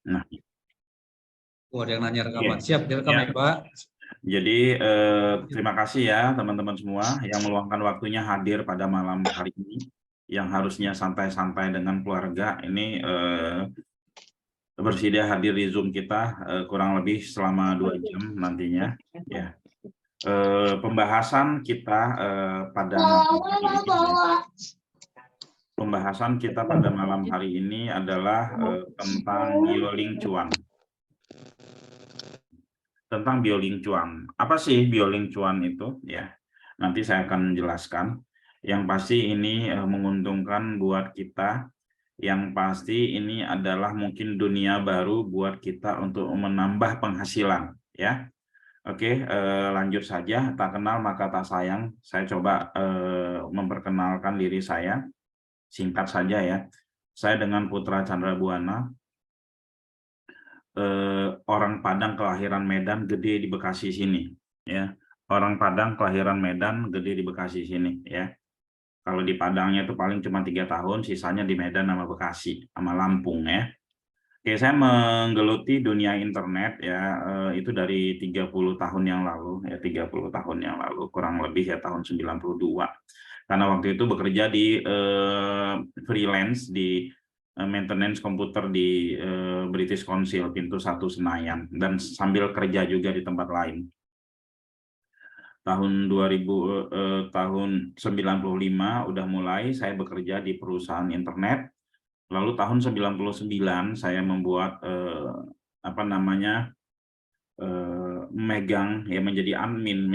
Nah, Oh, ada yang nanya rekaman. oke. Siap, direkam Ya. ya, Pak. Jadi terima kasih ya teman-teman semua yang meluangkan waktunya hadir pada malam hari ini, yang harusnya santai-santai dengan keluarga ini bersedia hadir di Zoom kita kurang lebih selama 2 jam nantinya. Ya, pembahasan kita pada malam hari ini, pembahasan kita pada malam hari ini adalah tentang Bioling Cuan. Tentang Bioling Cuan. Apa sih Bioling Cuan itu? Ya, nanti saya akan menjelaskan. Yang pasti ini menguntungkan buat kita. Yang pasti ini adalah mungkin dunia baru buat kita untuk menambah penghasilan. Ya, oke. Lanjut saja. Tak kenal maka tak sayang. Saya coba memperkenalkan diri saya. Singkat saja ya. Saya dengan Putra Chandra Buana. Orang Padang kelahiran Medan, gede di Bekasi sini, ya. Orang Padang kelahiran Medan, gede di Bekasi sini, ya. Kalau di Padangnya itu paling cuma 3 tahun, sisanya di Medan sama Bekasi, sama Lampung, ya. Oke, saya menggeluti dunia internet, ya, itu dari 30 tahun yang lalu, ya, 30 tahun yang lalu, kurang lebih ya tahun 92. Karena waktu itu bekerja di freelance di maintenance komputer di British Council pintu 1 Senayan, dan sambil kerja juga di tempat lain. Tahun 95 udah mulai saya bekerja di perusahaan internet. Lalu tahun 99 saya membuat apa namanya, megang ya, menjadi admin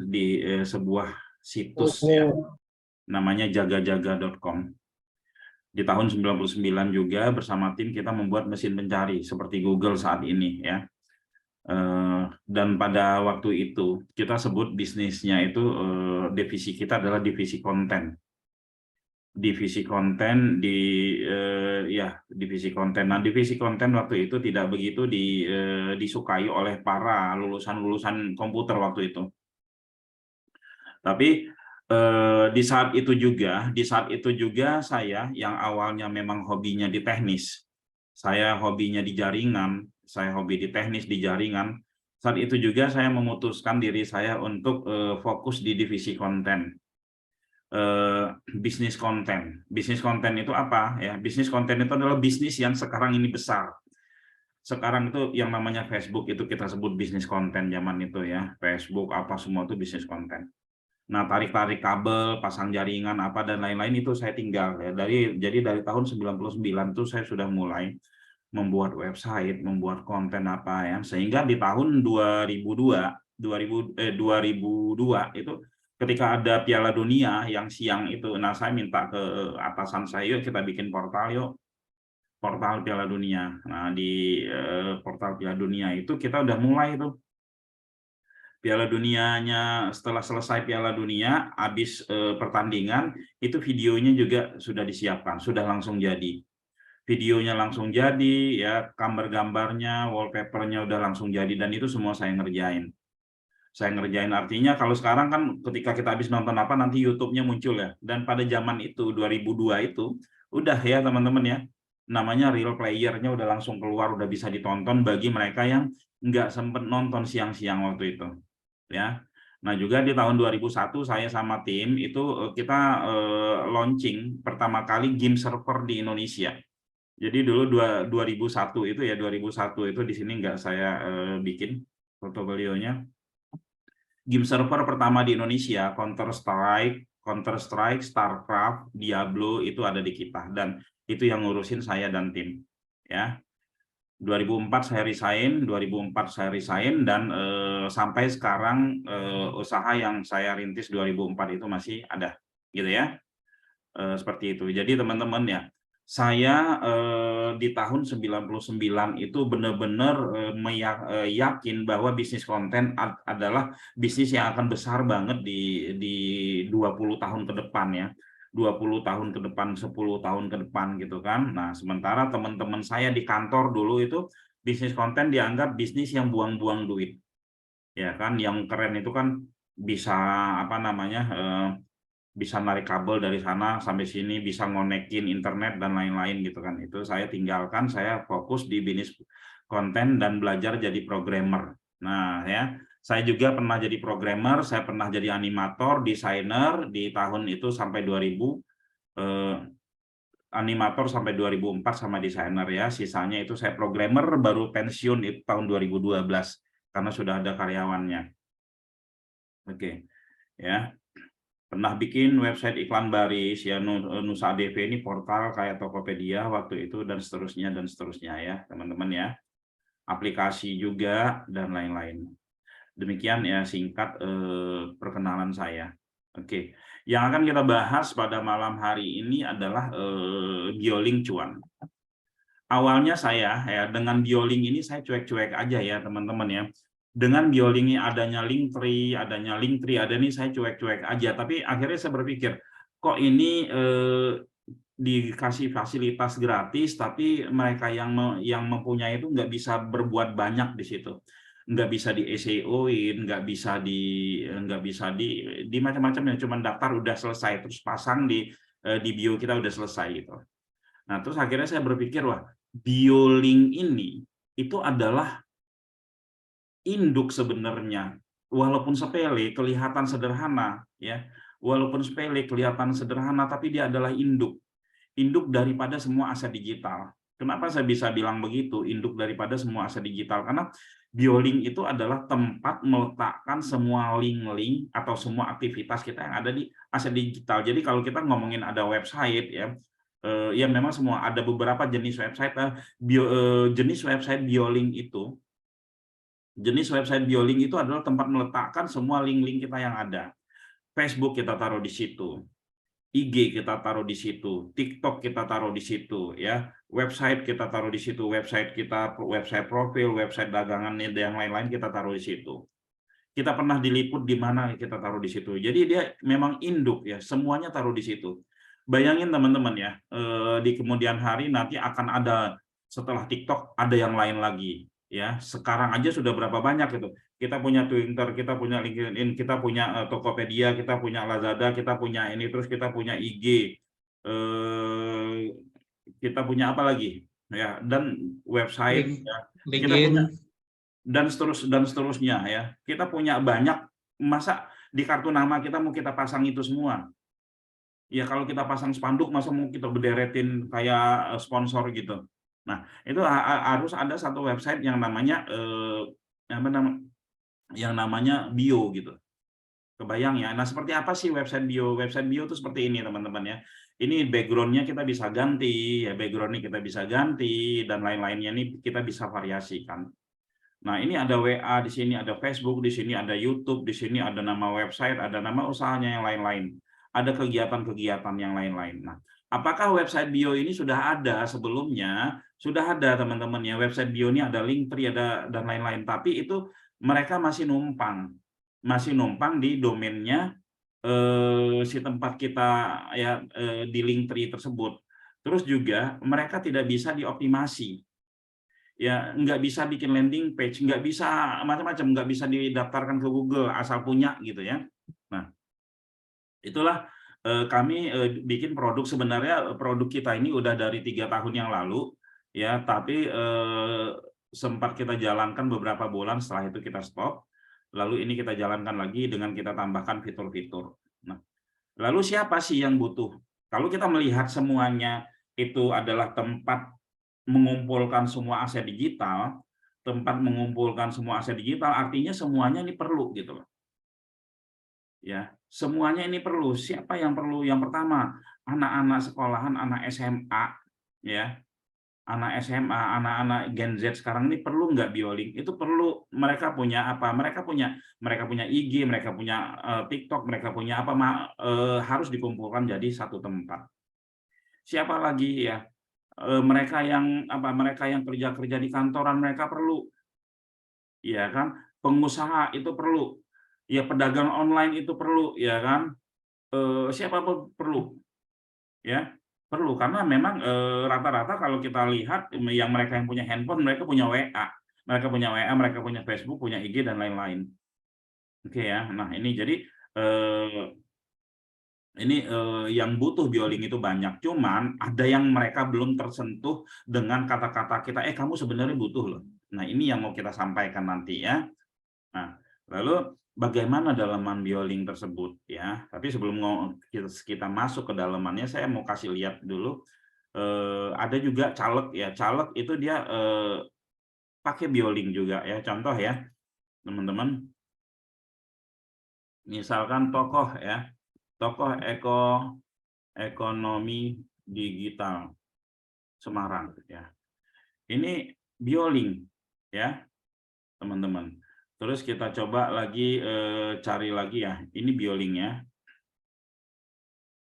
di sebuah situs, ya, namanya jagajaga.com. Di tahun 99 juga bersama tim kita membuat mesin pencari seperti Google saat ini, ya. Dan pada waktu itu kita sebut bisnisnya itu divisi kita adalah divisi konten. Divisi konten ya, divisi konten. Nah, divisi konten waktu itu tidak begitu disukai oleh para lulusan komputer waktu itu. Tapi di saat itu juga saya yang awalnya memang hobinya di teknis, saya hobinya di jaringan, saya hobi di teknis di jaringan. Saat itu juga saya memutuskan diri saya untuk fokus di divisi konten. Bisnis konten. Bisnis konten itu apa ya? Bisnis konten itu adalah bisnis yang sekarang ini besar. Sekarang itu yang namanya Facebook itu kita sebut bisnis konten zaman itu, ya. Facebook apa semua itu bisnis konten. Nah, tarik-tarik kabel, pasang jaringan apa dan lain-lain itu saya tinggal, ya. Jadi dari tahun 99 itu saya sudah mulai membuat website, membuat konten apa, ya. Sehingga di tahun 2002 itu ketika ada Piala Dunia yang siang itu, nah saya minta ke atasan saya, yuk kita bikin portal yuk. Portal Piala Dunia. Nah, di portal Piala Dunia itu kita udah mulai tuh. Piala Dunianya, setelah selesai Piala Dunia, habis pertandingan, itu videonya juga sudah disiapkan, sudah langsung jadi. Videonya langsung jadi, ya, gambar-gambarnya, wallpapernya udah langsung jadi, dan itu semua saya ngerjain. Saya ngerjain artinya kalau sekarang kan ketika kita habis nonton apa, nanti YouTube-nya muncul, ya. Dan pada zaman itu, 2002 itu, udah ya teman-teman, ya. Namanya real player-nya udah langsung keluar, udah bisa ditonton bagi mereka yang nggak sempat nonton siang-siang waktu itu, ya. Nah, juga di tahun 2001 saya sama tim itu kita launching pertama kali game server di Indonesia. Jadi dulu 2001 itu, ya, 2001 itu di sini nggak saya bikin portofolionya. Game server pertama di Indonesia, Counter-Strike, StarCraft, Diablo itu ada di kita, dan itu yang ngurusin saya dan tim, ya. 2004 saya resign, dan sampai sekarang usaha yang saya rintis 2004 itu masih ada, gitu, ya. Seperti itu. Jadi teman-teman, ya, saya di tahun 99 itu benar-benar yakin bahwa bisnis konten adalah bisnis yang akan besar banget di 20 tahun ke depan, ya. 20 tahun ke depan, 10 tahun ke depan, gitu kan. Nah, sementara teman-teman saya di kantor dulu itu bisnis konten dianggap bisnis yang buang-buang duit. Ya kan, yang keren itu kan bisa apa namanya, bisa narik kabel dari sana sampai sini, bisa ngonekin internet dan lain-lain gitu kan. Itu saya tinggalkan, saya fokus di bisnis konten dan belajar jadi programmer. Nah, ya, saya juga pernah jadi programmer, saya pernah jadi animator, desainer di tahun itu sampai 2000, animator sampai 2004 sama desainer ya. Sisanya itu saya programmer, baru pensiun itu tahun 2012 karena sudah ada karyawannya. Oke, ya. Pernah bikin website iklan baris ya, Nusa ADV ini portal kayak Tokopedia waktu itu, dan seterusnya ya teman-teman ya, aplikasi juga dan lain-lain. Demikian ya singkat perkenalan saya. Oke, yang akan kita bahas pada malam hari ini adalah Biolink Cuan. Awalnya saya ya dengan Biolink ini saya cuek-cuek aja ya teman-teman ya. Dengan Biolink ini adanya Linktree, ada nih saya cuek-cuek aja. Tapi akhirnya saya berpikir, kok ini dikasih fasilitas gratis, tapi mereka yang mempunyai itu nggak bisa berbuat banyak di situ, nggak bisa di SEO-in, nggak bisa di macam-macam, yang cuma daftar udah selesai, terus pasang di bio kita udah selesai gitu. Nah terus akhirnya saya berpikir, wah, Biolink ini itu adalah induk sebenarnya, walaupun sepele kelihatan sederhana ya, walaupun sepele kelihatan sederhana, tapi dia adalah induk daripada semua aset digital. Kenapa saya bisa bilang begitu, induk daripada semua aset digital? Karena Biolink itu adalah tempat meletakkan semua link-link atau semua aktivitas kita yang ada di aset digital. Jadi kalau kita ngomongin ada website ya memang semua ada beberapa jenis website. Jenis website Biolink itu adalah tempat meletakkan semua link-link kita yang ada. Facebook kita taruh di situ, IG kita taruh di situ, TikTok kita taruh di situ, ya, website kita taruh di situ, website kita, website profil, website dagangan dan yang lain-lain kita taruh di situ. Kita pernah diliput di mana kita taruh di situ. Jadi dia memang induk ya, semuanya taruh di situ. Bayangin teman-teman ya, di kemudian hari nanti akan ada, setelah TikTok ada yang lain lagi ya. Sekarang aja sudah berapa banyak itu. Kita punya Twitter, kita punya LinkedIn, kita punya Tokopedia, kita punya Lazada, kita punya ini, terus kita punya IG, kita punya apa lagi ya, dan website ya. Kita LinkedIn. punya dan seterusnya ya. Kita punya banyak, masa di kartu nama kita mau kita pasang itu semua? Ya kalau kita pasang spanduk masa mau kita bederetin kayak sponsor gitu. Nah, itu harus ada satu website yang namanya yang namanya bio gitu. Kebayang ya. Nah, seperti apa sih website bio? Website bio itu seperti ini, teman-teman ya. Ini background-nya kita bisa ganti, ya background-nya kita bisa ganti, dan lain-lainnya ini kita bisa variasikan. Nah, ini ada WA di sini, ada Facebook di sini, ada YouTube di sini, ada nama website, ada nama usahanya yang lain-lain. Ada kegiatan-kegiatan yang lain-lain. Nah, apakah website bio ini sudah ada sebelumnya? Sudah ada, teman-teman ya. Website bio ini ada Linktree, ada dan lain-lain. Tapi itu mereka masih numpang di domainnya si tempat kita ya di Linktree tersebut. Terus juga mereka tidak bisa dioptimasi. Ya, nggak bisa bikin landing page, nggak bisa macam-macam, nggak bisa didaftarkan ke Google asal punya gitu ya. Nah, itulah kami bikin produk. Sebenarnya produk kita ini udah dari 3 tahun yang lalu ya, tapi sempat kita jalankan beberapa bulan, setelah itu kita stop. Lalu ini kita jalankan lagi dengan kita tambahkan fitur-fitur. Nah, lalu siapa sih yang butuh? Kalau kita melihat semuanya itu adalah tempat mengumpulkan semua aset digital, artinya semuanya ini perlu gitu loh. Ya, semuanya ini perlu. Siapa yang perlu? Yang pertama, anak-anak sekolahan, anak SMA ya. Anak-anak Gen Z sekarang ini perlu nggak Biolink? Itu perlu. Mereka punya apa? Mereka punya IG, mereka punya TikTok, mereka punya apa? Harus dikumpulkan jadi satu tempat. Siapa lagi ya? Mereka yang kerja di kantoran, mereka perlu. Ya kan? Pengusaha itu perlu. Ya, pedagang online itu perlu, ya kan? Siapa perlu. Ya. Perlu, karena memang rata-rata kalau kita lihat yang mereka yang punya handphone, mereka punya WA, mereka punya Facebook, punya IG dan lain-lain. Oke ya. Nah, ini jadi Ini yang butuh BioLink itu banyak, cuman ada yang mereka belum tersentuh dengan kata-kata kita, kamu sebenarnya butuh loh. Nah, ini yang mau kita sampaikan nanti ya. Nah, lalu bagaimana dalaman BioLink tersebut ya. Tapi sebelum kita masuk ke dalamannya, saya mau kasih lihat dulu. Ada juga caleg ya. Caleg itu dia pakai BioLink juga ya. Contoh ya, teman-teman. Misalkan tokoh ya. Tokoh ekonomi digital Semarang ya. Ini BioLink ya, teman-teman. Terus kita coba lagi cari lagi ya. Ini BioLink-nya.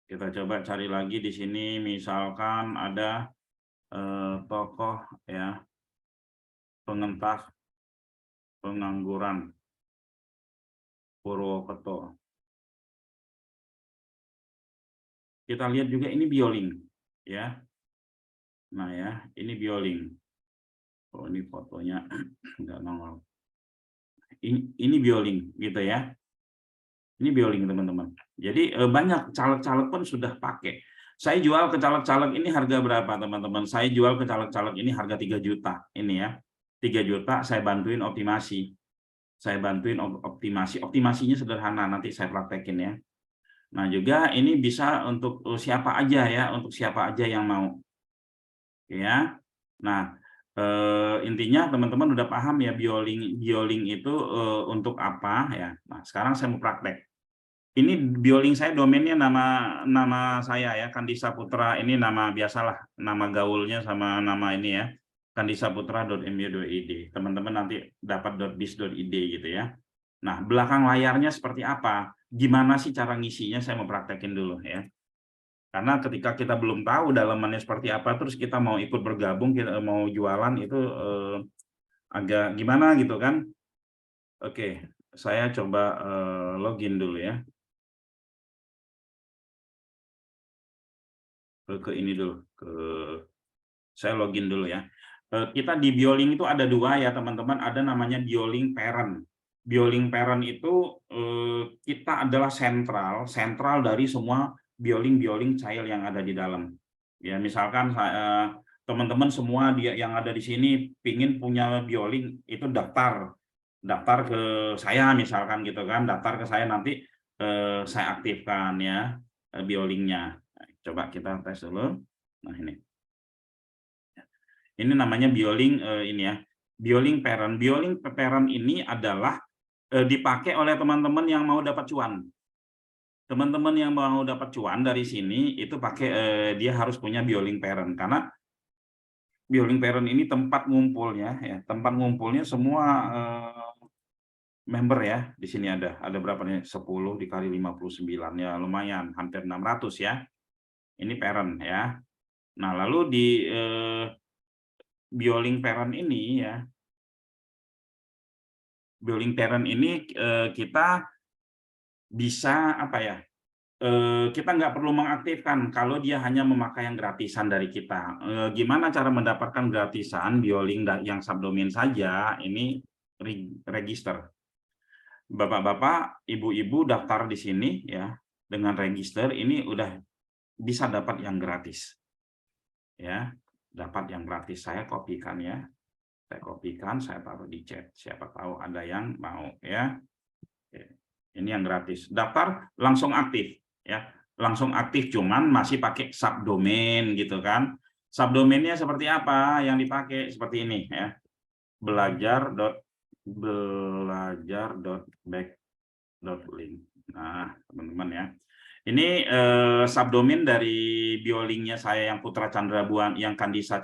Kita coba cari lagi di sini, misalkan ada tokoh ya, pengentas pengangguran Purwokerto. Kita lihat juga ini BioLink ya. Nah ya, ini BioLink. Oh, ini fotonya enggak nongol. Ini BioLink gitu ya. Ini BioLink teman-teman. Jadi banyak caleg-caleg pun sudah pakai. Saya jual ke caleg-caleg ini harga berapa teman-teman? Saya jual ke caleg-caleg ini harga 3 juta. Ini ya. 3 juta saya bantuin optimasi. Saya bantuin optimasi. Optimasinya sederhana, nanti saya praktekin ya. Nah, juga ini bisa untuk siapa aja ya, untuk siapa aja yang mau. Ya. Nah, intinya teman-teman udah paham ya BioLink itu untuk apa ya. Nah, sekarang saya mau praktek. Ini BioLink saya domainnya nama saya ya, Kandisa Putra. Ini nama biasalah, nama gaulnya sama nama ini ya, kandisaputra.mu.id. Teman-teman nanti dapat .biz.id gitu ya. Nah, belakang layarnya seperti apa? Gimana sih cara ngisinya? Saya mau praktekin dulu ya. Karena ketika kita belum tahu dalamannya seperti apa, terus kita mau ikut bergabung, kita mau jualan itu agak gimana gitu kan? Oke, saya coba login dulu ya. Ke ini dulu, saya login dulu ya. Kita di BioLink itu ada 2 ya teman-teman, ada namanya BioLink Parent. BioLink Parent itu kita adalah sentral dari semua BioLink child yang ada di dalam. Ya misalkan teman-teman semua yang ada di sini pingin punya BioLink, itu daftar ke saya misalkan gitu kan, daftar ke saya, nanti saya aktifkan ya BioLink-nya. Coba kita tes dulu. Nah, ini namanya BioLink ini ya. BioLink Parent. BioLink Parent ini adalah dipakai oleh teman-teman yang mau dapat cuan. Teman-teman yang mau dapat cuan dari sini itu pakai dia harus punya BioLink Parent, karena BioLink Parent ini tempat ngumpulnya ya, tempat ngumpulnya semua member ya. Di sini ada berapa nih? 10 dikali 59 ya, lumayan, hampir 600 ya. Ini parent ya. Nah, lalu di BioLink Parent ini ya, BioLink Parent ini kita bisa apa ya? Kita nggak perlu mengaktifkan kalau dia hanya memakai yang gratisan dari kita. Gimana cara mendapatkan gratisan BioLink yang subdomain saja? Ini register. Bapak-bapak, ibu-ibu daftar di sini ya, dengan register ini udah bisa dapat yang gratis. Ya, dapat yang gratis. Saya kopikan ya. Saya kopikan, saya taruh di chat. Siapa tahu ada yang mau ya. Ini yang gratis. Daftar langsung aktif ya. Langsung aktif, cuman masih pakai subdomain gitu kan. Subdomainnya seperti apa yang dipakai? Seperti ini ya. belajar.back.link. Nah, teman-teman ya. Ini subdomain dari BioLink-nya saya yang Putra Chandra Buan, yang Kandisa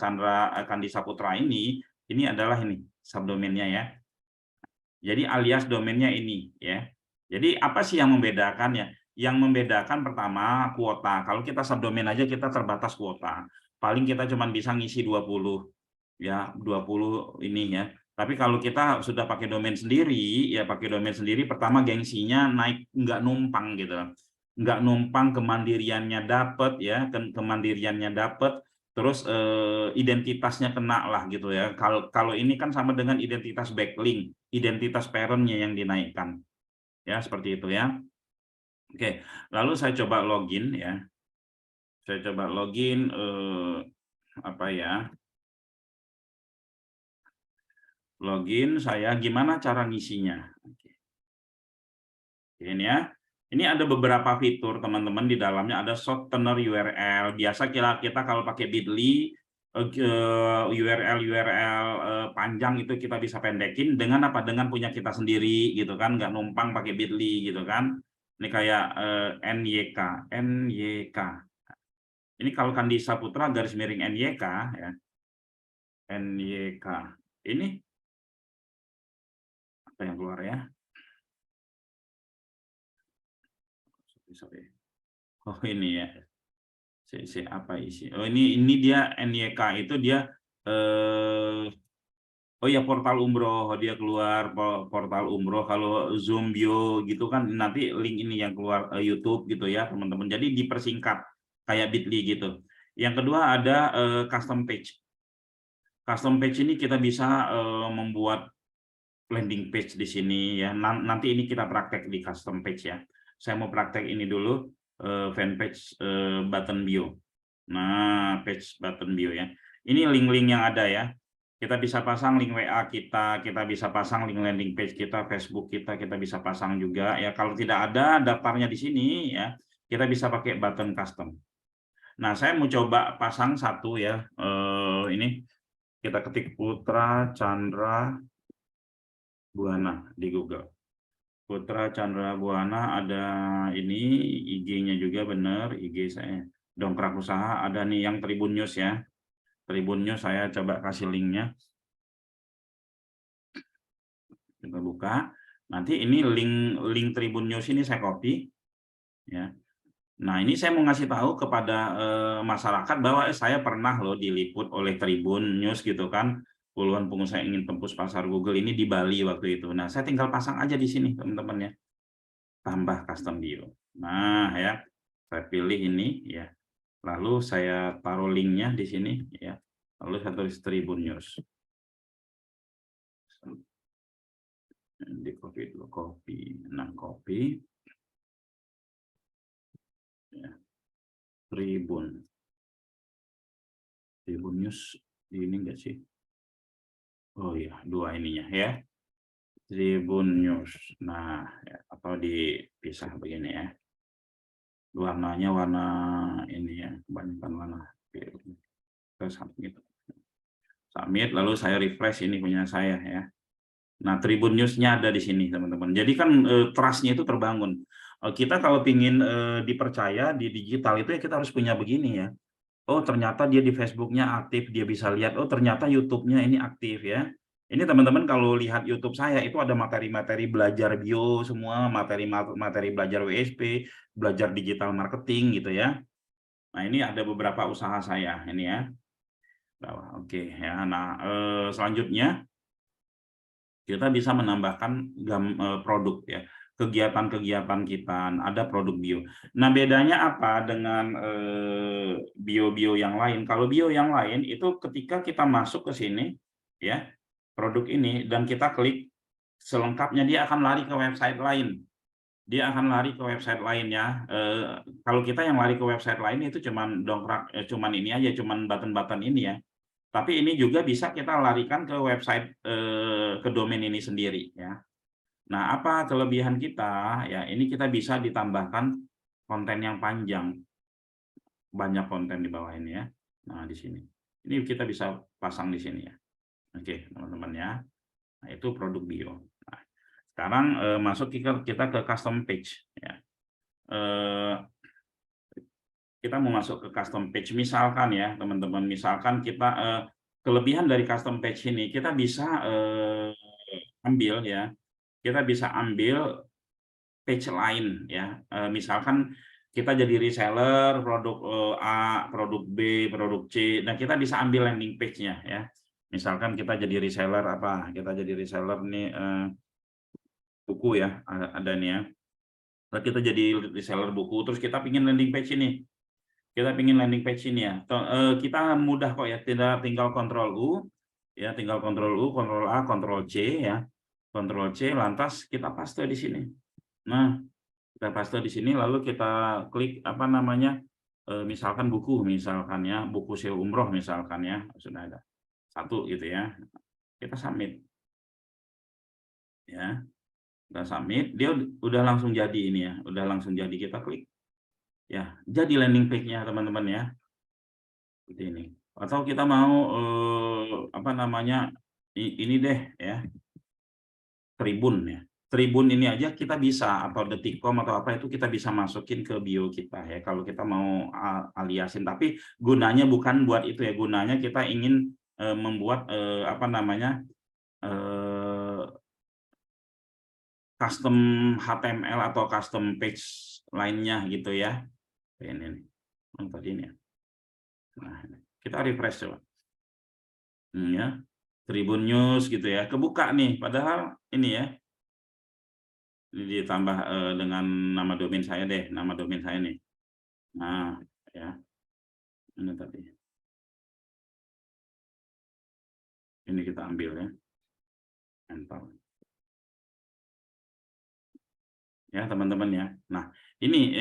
Putra ini adalah ini subdomainnya ya. Jadi alias domainnya ini ya. Jadi apa sih yang membedakan ya? Yang membedakan pertama kuota. Kalau kita subdomain aja kita terbatas kuota. Paling kita cuma bisa ngisi 20 ya, 20 ini ya. Tapi kalau kita sudah pakai domain sendiri ya, pakai domain sendiri pertama gengsinya naik, nggak numpang gitu. Nggak numpang, kemandiriannya dapat ya, kemandiriannya dapat. Terus identitasnya kena lah gitu ya. Kalau ini kan sama dengan identitas backlink, identitas parentnya yang dinaikkan ya, seperti itu ya. Oke, lalu saya coba login ya. Saya coba login apa ya? Login saya gimana cara ngisinya? Ini ya. Ini ada beberapa fitur teman-teman di dalamnya, ada shortener URL. Biasa kita kalau pakai Bitly URL panjang itu kita bisa pendekin dengan apa? Dengan punya kita sendiri gitu kan, nggak numpang pakai Bitly gitu kan. Ini kayak NYK. Ini kalau Kandisa Putra garis miring NYK ya. NYK. Ini apa yang keluar ya? Sorry. Oh ini ya. Apa isi? Oh ini dia NYK itu dia oh ya portal umroh, dia keluar portal umroh. Kalau Zoom Bio gitu kan nanti link ini yang keluar YouTube gitu ya teman-teman. Jadi dipersingkat kayak Bitly gitu. Yang kedua ada custom page. Custom page ini kita bisa membuat landing page di sini ya. Nanti ini kita praktek di custom page ya. Saya mau praktek ini dulu fanpage button bio. Nah, page button bio ya. Ini link-link yang ada ya. Kita bisa pasang link WA kita bisa pasang link landing page kita, Facebook kita bisa pasang juga ya. Kalau tidak ada daftarnya di sini ya, kita bisa pakai button custom. Nah, saya mau coba pasang satu ya. Ini kita ketik Putra Chandra Buana di Google. Putra Chandra Buana, ada ini IG-nya juga benar, IG saya. Dongkrak Usaha ada nih yang Tribun News ya. Tribun News saya coba kasih linknya. Kita buka. Nanti ini link Tribun News ini saya copy ya. Nah, ini saya mau ngasih tahu kepada masyarakat bahwa saya pernah loh diliput oleh Tribun News gitu kan. Puluhan pengusaha ingin tembus pasar Google ini di Bali waktu itu. Nah, saya tinggal pasang aja di sini teman-teman ya. Tambah custom bio. Nah, ya. Saya pilih ini ya. Lalu saya taruh linknya di sini ya. Lalu saya tulis Tribun News. Di copy dulu, copy ya. Tribun News ini enggak sih? Oh iya, dua ininya ya. Tribun News. Nah, ya, atau dipisah begini ya. Warnanya warna ini ya, kebanyakan warna biru. Submit. Submit, lalu saya refresh ini punya saya ya. Nah, Tribun News-nya ada di sini, teman-teman. Jadi kan trust-nya itu terbangun. Kita kalau ingin dipercaya di digital itu ya kita harus punya begini ya. Oh, ternyata dia di Facebook-nya aktif, dia bisa lihat, oh ternyata YouTube-nya ini aktif ya. Ini teman-teman kalau lihat YouTube saya itu ada materi-materi belajar bio semua, materi belajar WSP, belajar digital marketing gitu ya. Nah, ini ada beberapa usaha saya ini ya. Oke ya. Nah, selanjutnya kita bisa menambahkan produk ya, kegiatan-kegiatan kita, ada produk bio. Nah, bedanya apa dengan bio-bio yang lain? Kalau bio yang lain itu ketika kita masuk ke sini ya, produk ini dan kita klik selengkapnya dia akan lari ke website lain. Dia akan lari ke website lain ya. Kalau kita yang lari ke website lain itu cuman dongkrak, cuman ini aja, cuman button-button ini ya. Tapi ini juga bisa kita larikan ke website ke domain ini sendiri ya. Nah, apa kelebihan kita? Ya, ini kita bisa ditambahkan konten yang panjang. Banyak konten di bawah ini ya. Nah, di sini. Ini kita bisa pasang di sini ya. Oke, teman-teman ya. Nah, itu produk bio. Nah, sekarang masuk kita ke custom page ya. Kita mau masuk ke custom page misalkan ya teman-teman, misalkan kita kelebihan dari custom page ini kita bisa ambil ya, kita bisa ambil page lain ya, misalkan kita jadi reseller produk A, produk B, produk C, nah kita bisa ambil landing page-nya ya. Misalkan kita jadi reseller apa, kita jadi reseller nih buku ya, ada nih ya. Nah, kita jadi reseller buku, terus kita pingin landing page ini. Kita pingin landing page ini ya. Kita mudah kok ya, tinggal Ctrl U ya, tinggal Ctrl U, Ctrl A, Ctrl C ya. Ctrl C lantas kita paste di sini. Nah, Kita paste di sini, lalu kita klik apa namanya, misalkan buku, misalkan ya, buku SEO umroh misalkan ya, sudah ada satu gitu ya, kita submit ya, kita submit, dia udah langsung jadi ini ya, udah langsung jadi, kita klik ya, jadi landing page-nya teman-teman ya, seperti ini. Atau kita mau apa namanya, ini deh ya, Tribun ya. Tribun ini aja kita bisa, atau Detikcom atau apa itu kita bisa masukin ke bio kita ya, kalau kita mau aliasin. Tapi gunanya bukan buat itu ya, gunanya kita ingin membuat apa namanya, custom HTML atau custom page lainnya gitu ya. Ini nih, tadi ini ya. Nah, kita refresh coba. Ya, Tribun News gitu ya, kebuka nih, padahal ini ya, ini ditambah dengan nama domain saya deh, nama domain saya nih. Nah, ya, ini tadi. Ini kita ambil ya, enter. Ya teman-teman ya. Nah, ini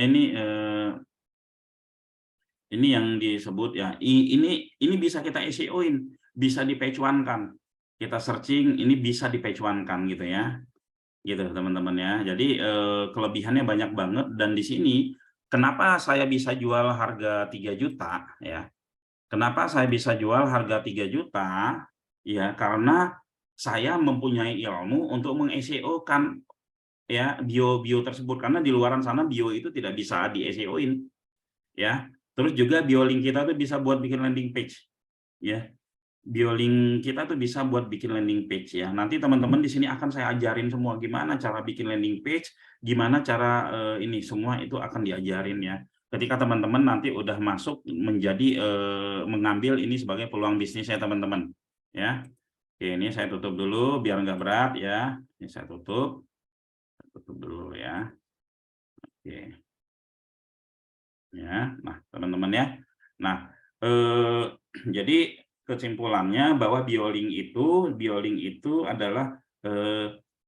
yang disebut ya. Ini bisa kita SEO-in, bisa di page one kan. Kita searching, ini bisa di page one kan gitu ya. Gitu teman-teman ya. Jadi kelebihannya banyak banget, dan di sini kenapa saya bisa jual harga 3 juta ya. Kenapa saya bisa jual harga 3 juta? Ya, karena saya mempunyai ilmu untuk meng-SEO-kan ya bio-bio tersebut, karena di luaran sana bio itu tidak bisa di SEO-in ya. Terus juga bio link kita tuh bisa buat bikin landing page ya. Bio link kita tuh bisa buat bikin landing page ya. Nanti teman-teman di sini akan saya ajarin semua gimana cara bikin landing page, gimana cara ini semua itu akan diajarin ya. Ketika teman-teman nanti udah masuk menjadi mengambil ini sebagai peluang bisnis ya teman-teman ya. Oke, ini saya tutup dulu biar nggak berat ya. Ini saya tutup dulu ya. Oke. Ya, nah teman-teman ya. Nah, jadi kesimpulannya bahwa BioLink itu adalah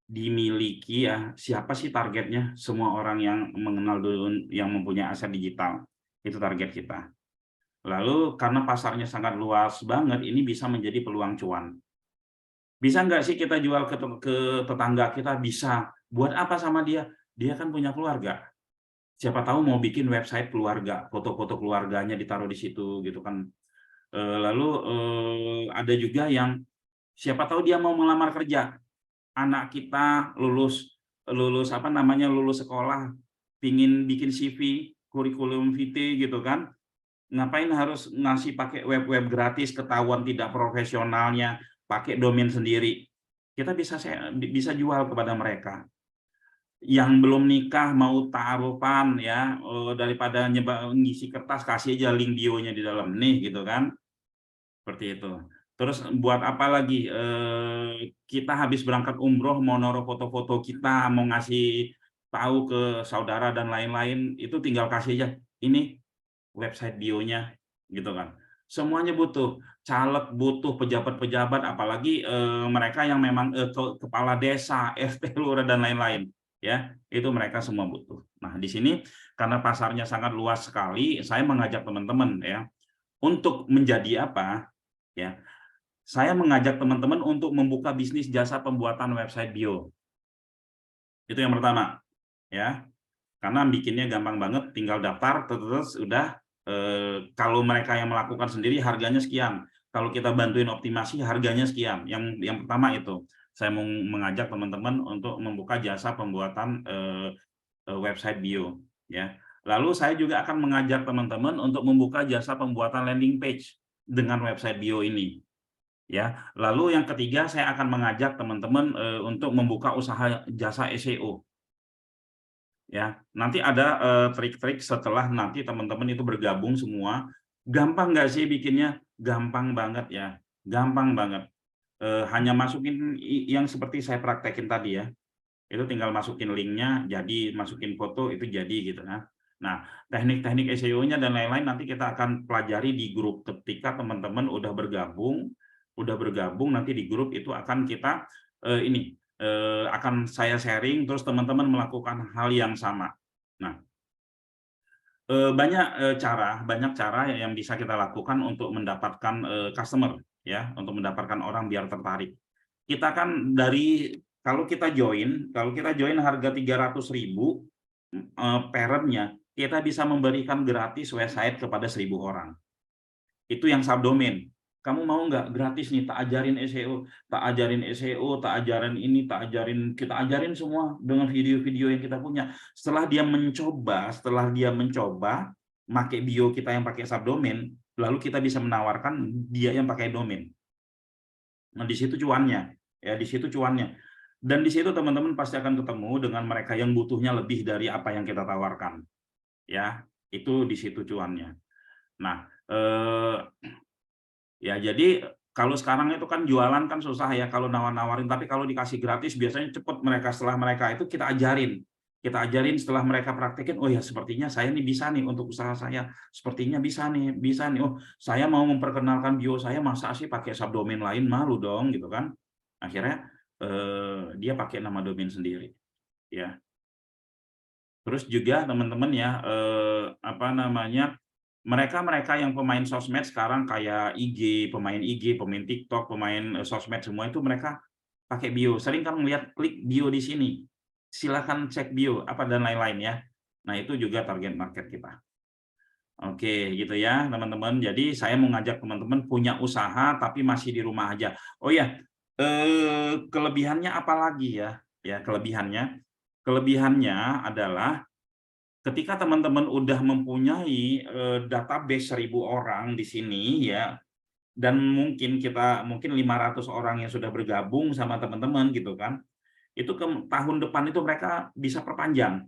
dimiliki ya, siapa sih targetnya? Semua orang yang mengenal dulu, yang mempunyai aset digital, itu target kita. Lalu karena pasarnya sangat luas banget, ini bisa menjadi peluang cuan. Bisa nggak sih kita jual ke tetangga kita? Bisa. Buat apa sama dia? Dia kan punya keluarga. Siapa tahu mau bikin website keluarga, foto-foto keluarganya ditaruh di situ gitu kan. Lalu ada juga yang siapa tahu dia mau melamar kerja, anak kita lulus lulus apa namanya, lulus sekolah, pingin bikin CV, kurikulum vitae gitu kan, ngapain harus ngasih pakai web gratis, ketahuan tidak profesionalnya, pakai domain sendiri. Kita bisa jual kepada mereka. Yang belum nikah mau ta'arufan ya, daripada ngisi kertas, kasih aja link bionya di dalam nih gitu kan, seperti itu. Terus buat apa lagi, kita habis berangkat umroh mau naruh foto-foto kita, mau ngasih tahu ke saudara dan lain-lain, itu tinggal kasih aja ini website bionya gitu kan. Semuanya butuh, caleg butuh, pejabat-pejabat, apalagi mereka yang memang kepala desa, RT, lurah dan lain-lain ya, itu mereka semua butuh. Nah, di sini karena pasarnya sangat luas sekali, saya mengajak teman-teman ya untuk menjadi apa ya. Saya mengajak teman-teman untuk membuka bisnis jasa pembuatan website bio. Itu yang pertama ya. Karena bikinnya gampang banget, tinggal daftar terus udah. Kalau mereka yang melakukan sendiri harganya sekian, kalau kita bantuin optimasi harganya sekian. Yang pertama itu saya mau mengajak teman-teman untuk membuka jasa pembuatan website bio ya. Lalu saya juga akan mengajak teman-teman untuk membuka jasa pembuatan landing page dengan website bio ini ya. Lalu yang ketiga saya akan mengajak teman-teman untuk membuka usaha jasa SEO ya. Nanti ada trik-trik setelah nanti teman-teman itu bergabung semua. Gampang nggak sih bikinnya? Gampang banget ya, gampang banget. Hanya masukin yang seperti saya praktekin tadi ya, itu tinggal masukin linknya, jadi masukin foto itu jadi gitu ya. Nah, teknik-teknik SEO-nya dan lain-lain nanti kita akan pelajari di grup. Ketika teman-teman udah bergabung nanti di grup itu akan kita akan saya sharing, terus teman-teman melakukan hal yang sama Nah, banyak cara yang bisa kita lakukan untuk mendapatkan customer, ya, untuk mendapatkan orang biar tertarik. Kita kan kalau kita join harga 300.000 parentnya, kita bisa memberikan gratis website kepada 1.000 orang. Itu yang subdomain. Kamu mau nggak gratis nih, tak ajarin SEO, tak ajarin ini, kita ajarin semua dengan video-video yang kita punya. Setelah dia mencoba pakai bio kita yang pakai subdomain, lalu kita bisa menawarkan dia yang pakai domain. Nah, di situ cuannya, ya, di situ cuannya. Dan di situ teman-teman pasti akan ketemu dengan mereka yang butuhnya lebih dari apa yang kita tawarkan. Ya, itu di situ cuannya. Nah, ya, jadi kalau sekarang itu kan jualan kan susah ya kalau nawar-nawarin, tapi kalau dikasih gratis biasanya cepat mereka. Setelah mereka itu kita ajarin setelah mereka praktekin, oh ya sepertinya saya nih bisa nih untuk usaha saya, sepertinya bisa nih, oh saya mau memperkenalkan bio saya, masa sih pakai subdomain lain, malu dong gitu kan. Akhirnya dia pakai nama domain sendiri, ya. Terus juga teman-teman ya, apa namanya, mereka yang pemain sosmed sekarang kayak IG, pemain TikTok, pemain sosmed semua itu mereka pakai bio. Sering kan melihat klik bio di sini, silakan cek bio apa dan lain-lain ya. Nah, itu juga target market kita. Oke, gitu ya teman-teman. Jadi saya mau ngajak teman-teman punya usaha tapi masih di rumah aja. Oh ya, kelebihannya apa lagi ya? Ya, kelebihannya adalah ketika teman-teman udah mempunyai database 1.000 orang di sini ya, dan mungkin 500 orang yang sudah bergabung sama teman-teman gitu kan, itu ke tahun depan itu mereka bisa perpanjang.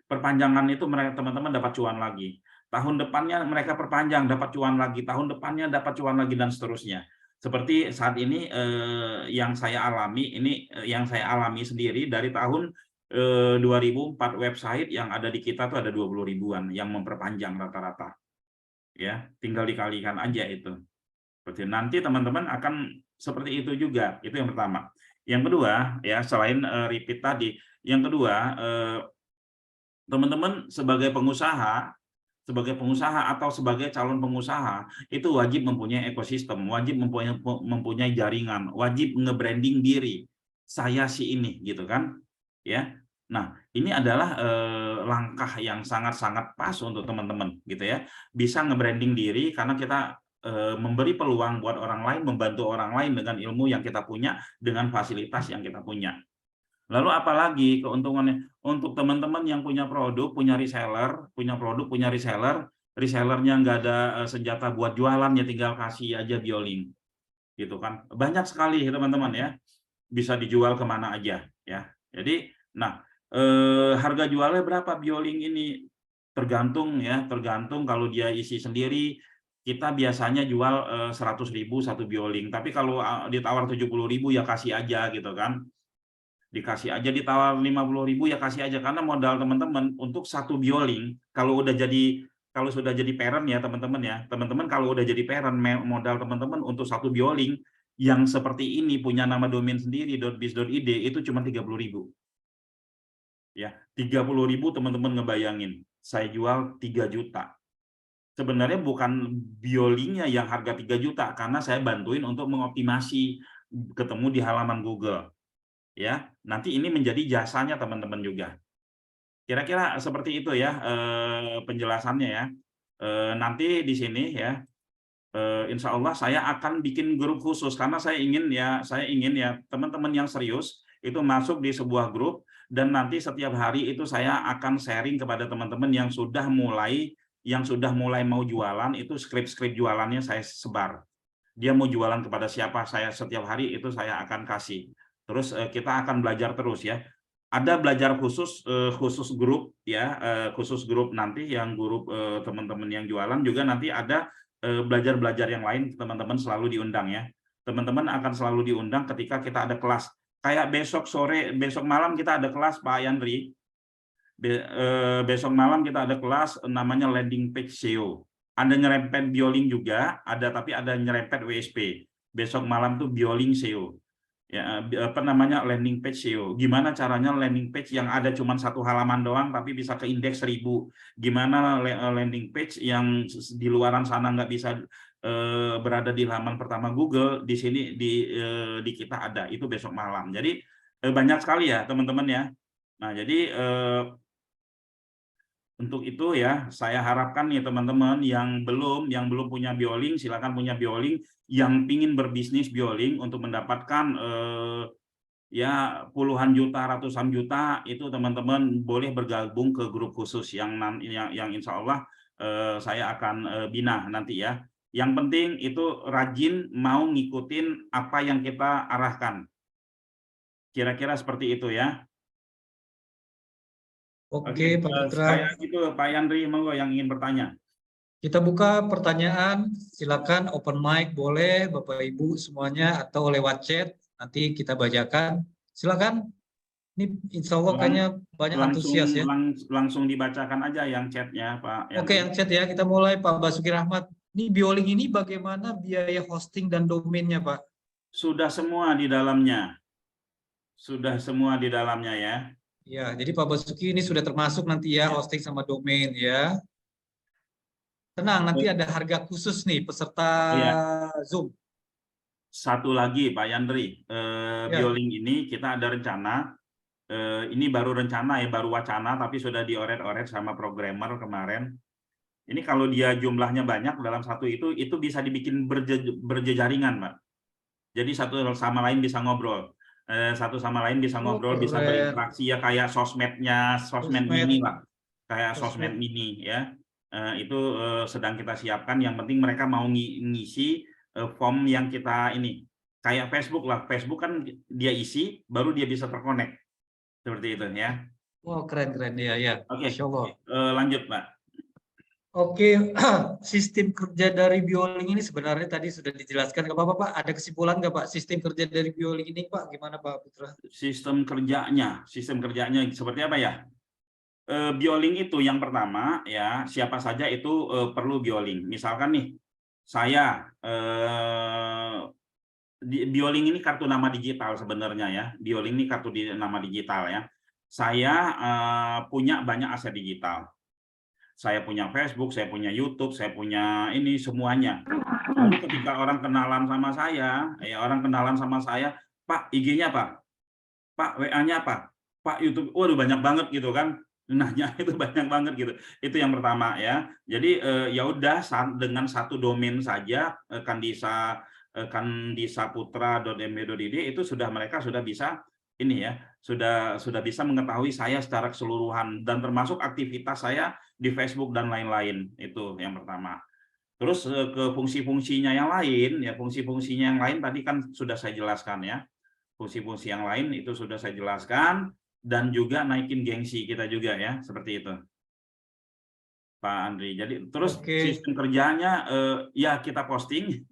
Perpanjangan itu mereka teman-teman dapat cuan lagi. Tahun depannya mereka perpanjang, dapat cuan lagi. Tahun depannya dapat cuan lagi dan seterusnya. Seperti saat ini yang saya alami sendiri dari tahun 2004 website yang ada di kita tuh ada 20 ribuan yang memperpanjang rata-rata. Ya, tinggal dikalikan aja itu. Seperti nanti teman-teman akan seperti itu juga. Itu yang pertama. Yang kedua ya, selain repeat tadi, yang kedua teman-teman sebagai pengusaha atau sebagai calon pengusaha itu wajib mempunyai ekosistem, wajib mempunyai jaringan, wajib nge-branding diri. Saya si ini gitu kan. Ya. Nah, ini adalah langkah yang sangat-sangat pas untuk teman-teman gitu ya. Bisa nge-branding diri karena kita memberi peluang buat orang lain, membantu orang lain dengan ilmu yang kita punya, dengan fasilitas yang kita punya. Lalu apalagi keuntungannya untuk teman-teman yang punya produk, punya reseller, resellernya nggak ada senjata buat jualan, ya tinggal kasih aja BioLink, gitu kan. Banyak sekali teman-teman ya, bisa dijual kemana aja ya. Jadi, nah harga jualnya berapa BioLink ini? Tergantung ya, tergantung kalau dia isi sendiri, kita biasanya jual 100.000 satu BioLink. Tapi kalau ditawar 70.000 ya kasih aja gitu kan. Dikasih aja, ditawar 50.000 ya kasih aja, karena modal teman-teman untuk satu BioLink kalau sudah jadi parent ya teman-teman kalau udah jadi parent, modal teman-teman untuk satu BioLink yang seperti ini punya nama domain sendiri .biz.id itu cuma 30.000 ya. 30.000 teman-teman ngebayangin saya jual 3 juta. Sebenarnya bukan BioLink-nya yang harga 3 juta karena saya bantuin untuk mengoptimasi ketemu di halaman Google. Ya, nanti ini menjadi jasanya teman-teman juga. Kira-kira seperti itu ya penjelasannya ya. Nanti di sini ya, insya Allah saya akan bikin grup khusus karena saya ingin ya teman-teman yang serius itu masuk di sebuah grup, dan nanti setiap hari itu saya akan sharing kepada teman-teman yang sudah mulai mau jualan, itu skrip jualannya saya sebar. Dia mau jualan kepada siapa, saya setiap hari itu saya akan kasih. Terus kita akan belajar terus ya. Ada belajar khusus grup ya, khusus grup nanti yang grup teman-teman yang jualan juga nanti ada belajar yang lain, teman-teman selalu diundang ya. Teman-teman akan selalu diundang ketika kita ada kelas. Kayak besok malam kita ada kelas Pak Yandri. Besok malam kita ada kelas namanya landing page SEO. Ada nyerempet BioLink juga, tapi ada nyerempet WSP. Besok malam tuh BioLink SEO. Ya, apa namanya, landing page SEO. Gimana caranya landing page yang ada cuma satu halaman doang tapi bisa ke indeks 1000. Gimana landing page yang di luaran sana nggak bisa berada di halaman pertama Google, di sini di kita ada. Itu besok malam. Jadi banyak sekali ya teman-teman ya. Nah, jadi untuk itu ya, saya harapkan nih teman-teman yang belum punya Bioling, silakan punya Bioling. Yang pingin berbisnis Bioling untuk mendapatkan ya puluhan juta, ratusan juta, itu teman-teman boleh bergabung ke grup khusus yang insya Allah saya akan bina nanti ya. Yang penting itu rajin mau ngikutin apa yang kita arahkan. Kira-kira seperti itu ya. Oke, Pak Putra. Saya itu Pak Yandri, monggo yang ingin bertanya. Kita buka pertanyaan, silakan open mic boleh Bapak Ibu semuanya atau lewat chat nanti kita bacakan. Silakan. Ini insya Allah kayaknya banyak antusias ya. Langsung dibacakan aja yang chatnya Pak Yandri. Oke, yang chat ya, kita mulai Pak Basuki Rahmat. Ini Bioling ini bagaimana biaya hosting dan domainnya Pak? Sudah semua di dalamnya. Sudah semua di dalamnya ya. Ya, jadi Pak Basuki ini sudah termasuk nanti ya hosting sama domain ya. Tenang, nanti ada harga khusus nih peserta Ya. Zoom. Satu lagi Pak Yandri, Bioling ini kita ada rencana, ini baru rencana ya, baru wacana, tapi sudah dioret-oret sama programmer kemarin. Ini kalau dia jumlahnya banyak dalam satu itu bisa dibikin berjejaringan, Pak. Jadi satu sama lain bisa ngobrol. Satu sama lain bisa ngobrol, bisa berinteraksi ya, kayak sosmed mini lah. Kayak sosmed mini ya. Itu sedang kita siapkan, yang penting mereka mau ngisi form yang kita ini. Kayak Facebook lah. Facebook kan dia isi, baru dia bisa terkonek. Seperti itu ya. Wah, keren-keren ya. Oke, Masya Allah. lanjut Pak. Oke, sistem kerja dari Bioling ini sebenarnya tadi sudah dijelaskan. Nggak apa-apa Pak, ada kesimpulan nggak Pak sistem kerja dari Bioling ini Pak? Gimana Pak Putra? Sistem kerjanya seperti apa ya? Bioling itu yang pertama ya, siapa saja itu perlu Bioling. Misalkan nih, saya Bioling ini kartu nama digital sebenarnya ya. Bioling ini kartu nama digital ya. Saya punya banyak aset digital. Saya punya Facebook, saya punya YouTube, saya punya ini semuanya. Lalu ketika orang kenalan sama saya, Pak, IG-nya apa? Pak, WA-nya apa? Pak, YouTube, waduh banyak banget gitu kan. Nanya itu banyak banget gitu. Itu yang pertama ya. Jadi ya udah dengan satu domain saja kandisaputra.mb.id itu mereka sudah bisa ini ya, sudah bisa mengetahui saya secara keseluruhan dan termasuk aktivitas saya di Facebook dan lain-lain. Itu yang pertama. Terus ke fungsi-fungsinya yang lain ya, fungsi-fungsinya yang lain tadi kan sudah saya jelaskan ya. Fungsi-fungsi yang lain itu sudah saya jelaskan, dan juga naikin gengsi kita juga ya, seperti itu Pak Andri. Jadi terus sistem kerjanya ya kita posting,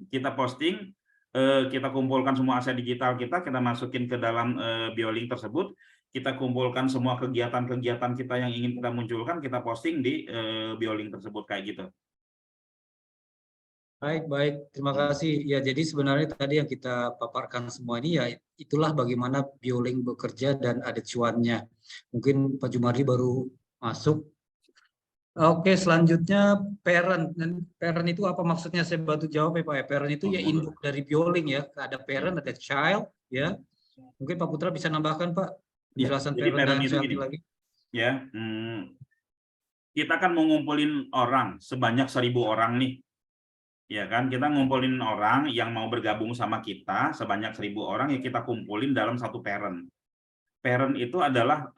kita kumpulkan semua aset digital kita masukin ke dalam Bioling tersebut, kita kumpulkan semua kegiatan-kegiatan kita yang ingin kita munculkan, kita posting di Bioling tersebut kayak gitu. Baik. Terima kasih. Ya, jadi sebenarnya tadi yang kita paparkan semua ini ya itulah bagaimana Bioling bekerja dan ada cuannya. Mungkin Pak Jumardi baru masuk. Oke, selanjutnya parent. Dan parent itu apa maksudnya? Saya bantu jawab ya Pak. Parent itu ya induk dari Bioling ya. Ada parent, ada child ya. Mungkin Pak Putra bisa nambahkan Pak penjelasan jadi parent dan itu child gini, lagi. Ya, kita kan mau ngumpulin orang sebanyak 1000 orang nih. Ya kan, kita ngumpulin orang yang mau bergabung sama kita sebanyak 1000 orang, ya kita kumpulin dalam satu parent. Parent itu adalah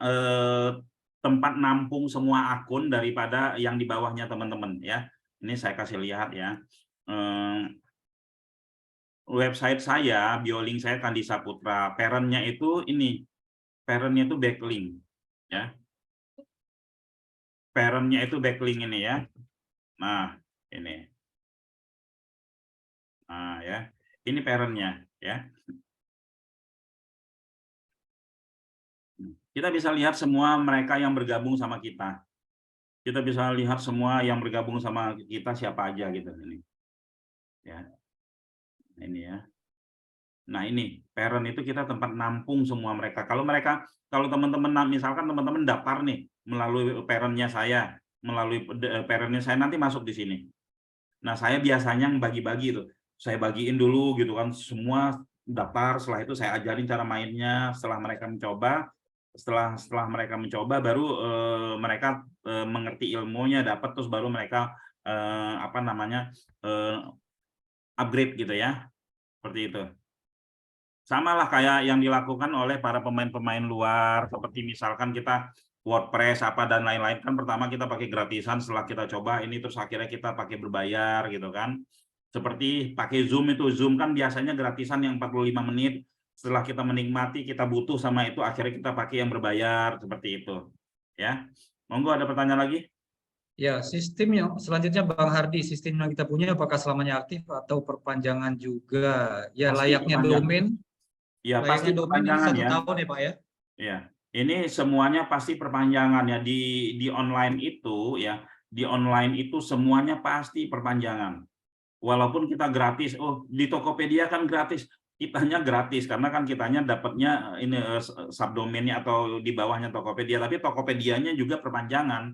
tempat nampung semua akun daripada yang di bawahnya teman-teman ya. Ini saya kasih lihat ya. Website saya, Bioling saya Kandisa Putra. Parent-nya itu ini. Parent-nya itu backlink ya. Parent-nya itu backlink ini ya. Nah, ini. Nah, ya. Ini parent-nya ya. Kita bisa lihat semua mereka yang bergabung sama kita. Kita bisa lihat semua yang bergabung sama kita siapa aja gitu ini. Ya. Ini ya. Nah ini parent itu kita tempat nampung semua mereka. Kalau teman-teman misalkan teman-teman daftar nih melalui parentnya saya, melalui parentnya saya nanti masuk di sini. Nah saya biasanya bagi-bagi itu, saya bagiin dulu gitu kan semua daftar. Setelah itu saya ajarin cara mainnya. Setelah mereka mencoba, setelah mereka mencoba baru mereka mengerti ilmunya dapat, terus baru mereka apa namanya upgrade gitu ya, seperti itu. Sama lah kayak yang dilakukan oleh para pemain-pemain luar, seperti misalkan kita WordPress apa dan lain-lain, kan pertama kita pakai gratisan, setelah kita coba ini terus akhirnya kita pakai berbayar gitu kan. Seperti pakai Zoom itu, Zoom kan biasanya gratisan yang 45 menit, setelah kita menikmati kita butuh sama itu akhirnya kita pakai yang berbayar, seperti itu. Ya. Monggo ada pertanyaan lagi? Ya, sistem yang selanjutnya Bang Hardi, sistem yang kita punya apakah selamanya aktif atau perpanjangan juga? Ya, Pasti layaknya perpanjangan. domain. Ya, pasti Layaknya domain ini perpanjangan 1 ya. tahun ya Pak ya? Ya, ini semuanya pasti perpanjangan ya di online itu ya, di online itu semuanya pasti perpanjangan. Walaupun kita gratis, oh di Tokopedia kan gratis, kitanya gratis karena kan kitanya dapatnya ini subdomainnya atau di bawahnya Tokopedia, tapi Tokopedianya juga perpanjangan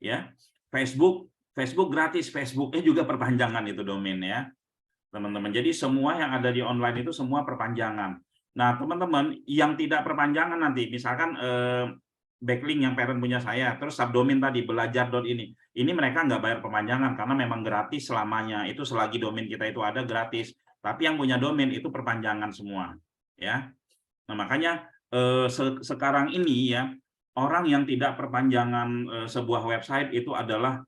ya. Facebook gratis, Facebooknya juga perpanjangan itu domain ya teman-teman. Jadi semua yang ada di online itu semua perpanjangan. Nah, teman-teman yang tidak perpanjangan nanti, misalkan backlink yang parent punya saya, terus subdomain tadi belajar.ini mereka nggak bayar perpanjangan karena memang gratis selamanya. Itu selagi domain kita itu ada gratis. Tapi yang punya domain itu perpanjangan semua, ya. Nah, makanya sekarang ini ya orang yang tidak perpanjangan sebuah website itu adalah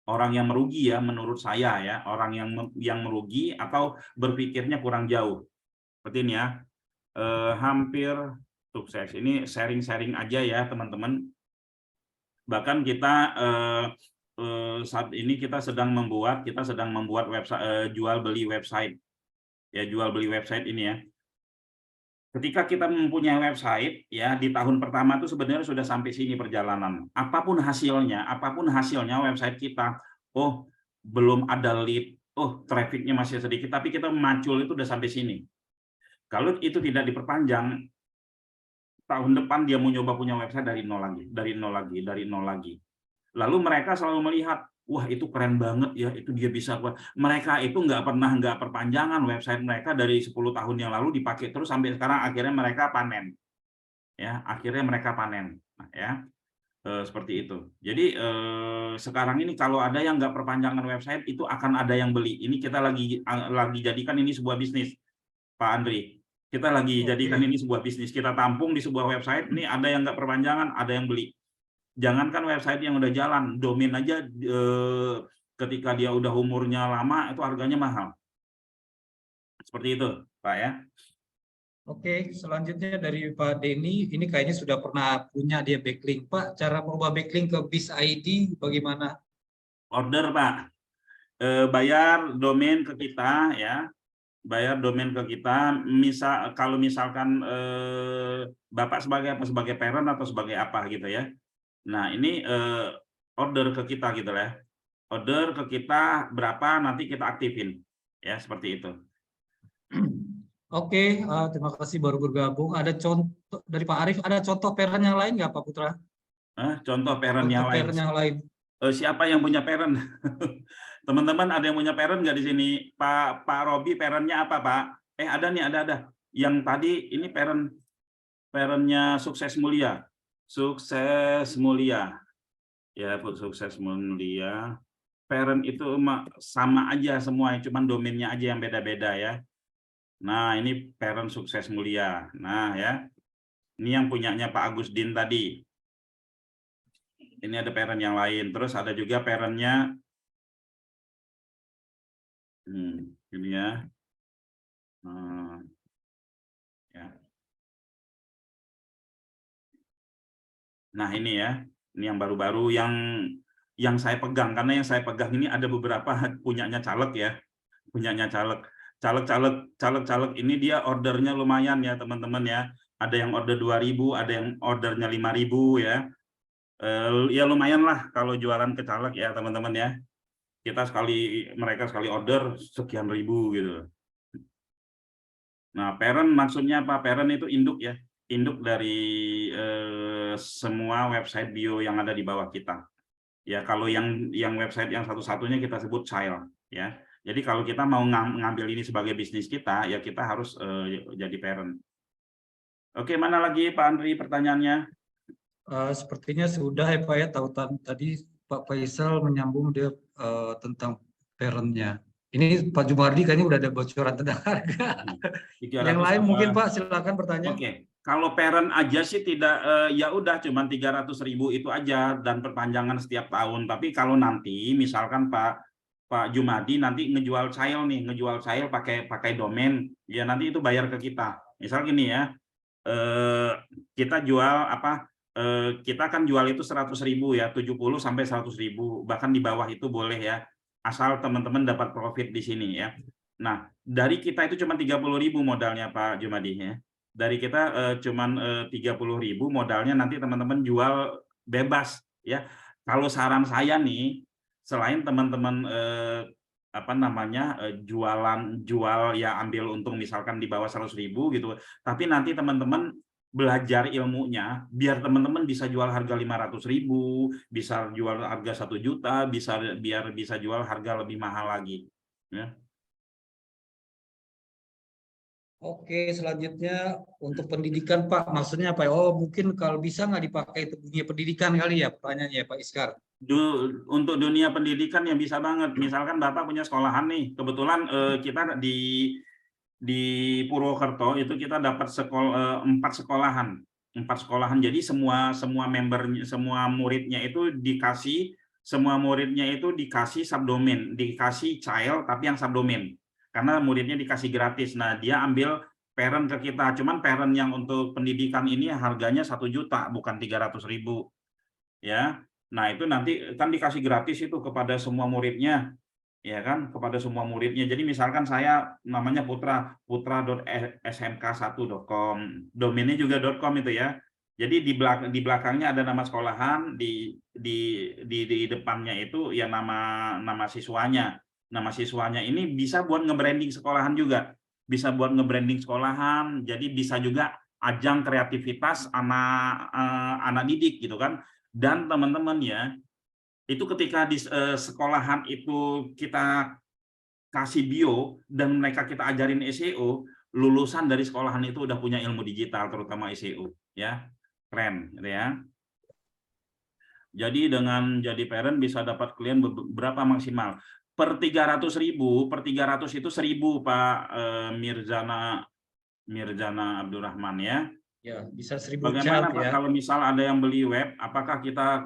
orang yang merugi ya menurut saya ya, orang yang merugi atau berpikirnya kurang jauh. Seperti ini ya. Hampir sukses. Ini sharing-sharing aja ya teman-teman. Bahkan kita saat ini kita sedang membuat website jual beli website. Ya, jual beli website ini ya. Ketika kita mempunyai website ya di tahun pertama itu sebenarnya sudah sampai sini perjalanan. Apapun hasilnya website kita, oh belum ada lead, oh trafficnya masih sedikit, tapi kita macul itu udah sampai sini. Kalau itu tidak diperpanjang, tahun depan dia mau nyoba punya website dari nol lagi. Lalu mereka selalu melihat, wah itu keren banget ya, itu dia bisa. Mereka itu nggak perpanjangan website mereka dari 10 tahun yang lalu dipakai terus sampai sekarang akhirnya mereka panen. Ya, akhirnya mereka panen. Nah, ya, seperti itu. Jadi sekarang ini kalau ada yang nggak perpanjangan website itu akan ada yang beli. Ini kita lagi jadikan ini sebuah bisnis, Pak Andri. Kita lagi jadikan ini sebuah bisnis. Kita tampung di sebuah website. Ini ada yang nggak perpanjangan, ada yang beli. Jangankan website yang udah jalan, domain aja ketika dia udah umurnya lama itu harganya mahal. Seperti itu, Pak ya. Oke, selanjutnya dari Pak Denny, ini kayaknya sudah pernah punya dia backlink. Pak, cara merubah backlink ke BIS ID bagaimana? Order, Pak. Bayar domain ke kita ya. Bayar domain ke kita. Kalau misalkan Bapak sebagai apa? Sebagai parent atau sebagai apa gitu ya. Nah, ini order ke kita gitu ya. Order ke kita berapa nanti kita aktifin. Ya, seperti itu. Oke, terima kasih baru bergabung. Ada contoh dari Pak Arief, ada contoh parent yang lain nggak Pak Putra? Contoh parent Contoh yang lain. parent yang lain. Siapa yang punya parent? Teman-teman ada yang punya parent nggak di sini? Pak Robi parentnya apa Pak? Ada nih, ada. Yang tadi ini parentnya Sukses Mulia. Sukses Mulia. Ya, Sukses Mulia. Parent itu sama aja semua, cuman domainnya aja yang beda-beda ya. Nah, ini parent Sukses Mulia. Nah, ya. Ini yang punyanya Pak Agustin tadi. Ini ada parent yang lain. Terus ada juga parentnya ini ya. Ya. Nah, ini ya. Ini yang baru-baru yang saya pegang, karena yang saya pegang ini ada beberapa punyanya caleg ya. Punyanya caleg. Caleg ini dia ordernya lumayan ya, teman-teman ya. Ada yang order 2.000, ada yang ordernya 5.000 ya. Ya lumayan lah kalau jualan ke caleg ya, teman-teman ya. Mereka sekali order sekian ribu gitu. Nah, parent maksudnya apa? Parent itu induk ya, induk dari semua website bio yang ada di bawah kita. Ya, kalau yang website yang satu-satunya kita sebut child ya. Jadi kalau kita mau ngambil ini sebagai bisnis kita, ya kita harus jadi parent. Oke, mana lagi Pak Andri pertanyaannya? Sepertinya sudah ya Pak ya, tautan tadi Pak Faisal menyambung dia tentang parent-nya. Ini Pak Jumardi kayaknya udah ada bocoran tentang harga. Yang 300 lain apa? mungkin Pak silakan bertanya. Oke, kalau parent aja sih tidak, ya udah cuman 300.000 itu aja dan perpanjangan setiap tahun. Tapi kalau nanti misalkan Pak Jumadi nanti ngejual child nih, ngejual child pakai domain, ya nanti itu bayar ke kita. Misal gini ya, kita jual apa? Kita kan jual itu 100.000 ya, 70 sampai 100.000, bahkan di bawah itu boleh ya, asal teman-teman dapat profit di sini ya. Nah, dari kita itu cuma 30.000 modalnya Pak Jumadi ya. Dari kita cuman 30.000 modalnya, nanti teman-teman jual bebas ya. Kalau saran saya nih, selain teman-teman apa namanya jual ya ambil untung misalkan di bawah 100.000 gitu, tapi nanti teman-teman belajar ilmunya biar teman-teman bisa jual harga 500.000, bisa jual harga 1 juta, biar bisa jual harga lebih mahal lagi ya. Oke, selanjutnya untuk pendidikan Pak, maksudnya apa ya? Oh, mungkin kalau bisa nggak dipakai itu dunia pendidikan kali ya, pertanyaannya Pak Iskar. Untuk dunia pendidikan ya bisa banget. Misalkan Bapak punya sekolahan nih, kebetulan kita di Purwokerto itu kita dapat 4 sekolahan. 4 sekolahan. Jadi semua membernya, semua muridnya itu dikasih subdomain, dikasih child tapi yang subdomain. Karena muridnya dikasih gratis. Nah, dia ambil parent ke kita. Cuman parent yang untuk pendidikan ini harganya 1 juta, bukan 300.000. Ya. Nah, itu nanti kan dikasih gratis itu kepada semua muridnya. Ya kan, kepada semua muridnya. Jadi misalkan saya namanya putra.smk1.com, domainnya juga .com itu ya. Jadi di belakangnya ada nama sekolahan, di depannya itu ya nama siswanya. Nama siswanya ini bisa buat nge-branding sekolahan juga. Bisa buat nge-branding sekolahan, jadi bisa juga ajang kreativitas anak didik gitu kan. Dan teman-teman ya, itu ketika di sekolahan itu kita kasih bio dan mereka kita ajarin SEO, lulusan dari sekolahan itu udah punya ilmu digital, terutama SEO ya. Keren gitu ya. Jadi dengan jadi parent bisa dapat klien berapa maksimal? Per 300.000, per 300 itu 1.000 Pak Mirzana Abdurrahman ya. Ya, bisa 1000 Bagaimana child Pak ya. kalau misal ada yang beli web, apakah kita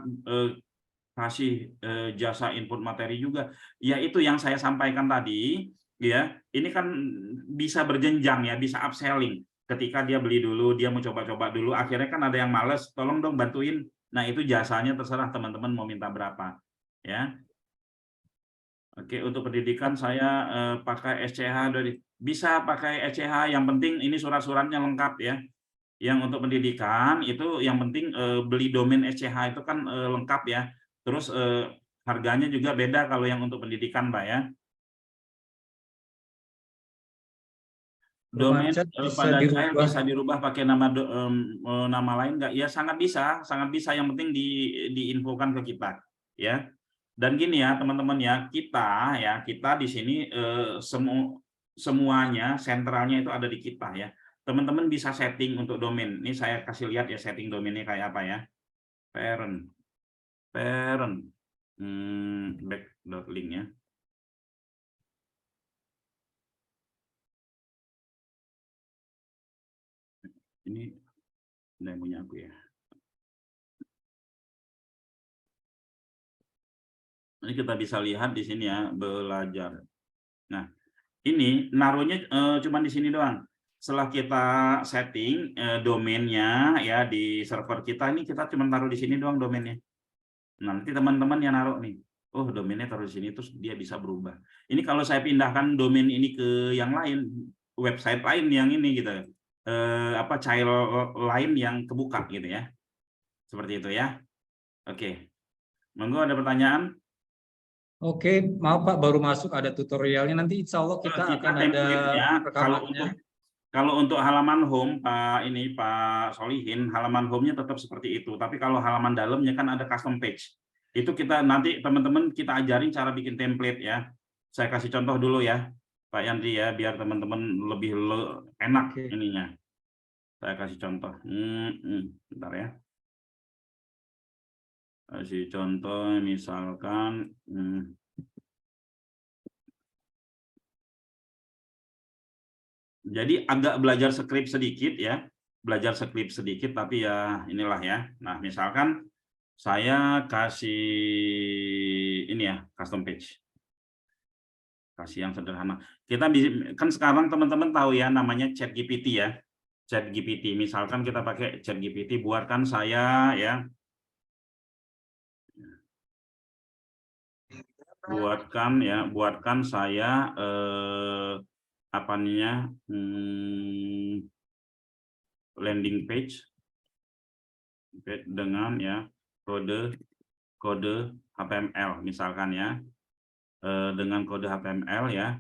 kasih jasa input materi juga? Ya itu yang saya sampaikan tadi ya. Ini kan bisa berjenjang ya, bisa upselling. Ketika dia beli dulu, dia mau coba-coba dulu, akhirnya kan ada yang males, tolong dong bantuin. Nah, itu jasanya terserah teman-teman mau minta berapa ya. Oke, untuk pendidikan saya pakai SCH dari, bisa pakai SCH, yang penting ini surat-suratnya lengkap ya. Yang untuk pendidikan itu yang penting beli domain SCH itu kan lengkap ya. Terus harganya juga beda kalau yang untuk pendidikan, Pak ya. Domain Bermacet bisa pada saya dirubah. bisa dirubah pakai nama lain nggak? Ya sangat bisa, sangat bisa. Yang penting diinfokan ke kita, ya. Dan gini ya teman-teman ya, kita di sini semuanya sentralnya itu ada di kita ya. Teman-teman bisa setting untuk domain. Ini saya kasih lihat ya setting domainnya kayak apa ya. Parent back.link ya. Ini yang punya aku ya. Ini kita bisa lihat di sini ya, belajar. Nah, ini naruhnya cuma di sini doang. Setelah kita setting domainnya ya di server kita, ini kita cuma taruh di sini doang domainnya. Nanti teman-teman yang naruh nih, oh domainnya taruh di sini, terus dia bisa berubah. Ini kalau saya pindahkan domain ini ke yang lain, website lain yang ini gitu, child lain yang kebuka gitu ya, seperti itu ya. Oke, monggo ada pertanyaan? Oke, maaf Pak, baru masuk ada tutorialnya. Nanti insya Allah kita akan ada template-nya, kalau rekamannya. Kalau untuk halaman home, Pak Solihin, halaman home-nya tetap seperti itu. Tapi kalau halaman dalamnya kan ada custom page. Itu kita nanti teman-teman kita ajarin cara bikin template ya. Saya kasih contoh dulu ya, Pak Yandri ya, biar teman-teman lebih enak ininya. Saya kasih contoh. Bentar ya. Kasih contoh misalkan. Jadi agak belajar script sedikit ya, belajar script sedikit, tapi ya inilah ya. Nah, misalkan saya kasih ini ya, custom page. Kasih yang sederhana. Kita kan sekarang teman-teman tahu ya namanya ChatGPT ya. ChatGPT, misalkan kita pakai ChatGPT, buatkan saya ya. Buatkan saya apa namanya? Landing page dengan ya kode HTML misalkan ya, dengan kode HTML ya,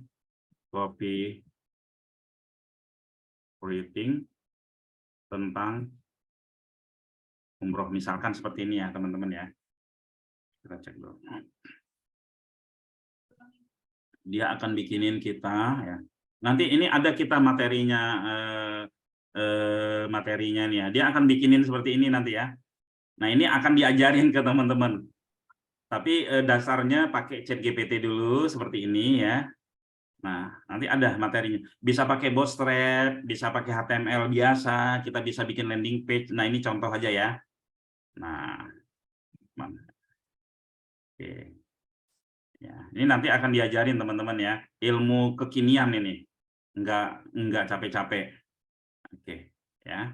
copy writing tentang umroh misalkan seperti ini ya teman-teman ya. Kita cek dulu. Dia akan bikinin kita ya. Nanti ini ada kita materinya nih ya. Dia akan bikinin seperti ini nanti ya. Nah, ini akan diajarin ke teman-teman. Tapi dasarnya pakai ChatGPT dulu seperti ini ya. Nah, nanti ada materinya. Bisa pakai Bootstrap, bisa pakai HTML biasa, kita bisa bikin landing page. Nah, ini contoh aja ya. Nah, oke. Ya, ini nanti akan diajarin teman-teman ya. Ilmu kekinian ini. Enggak capek-capek. Oke, ya.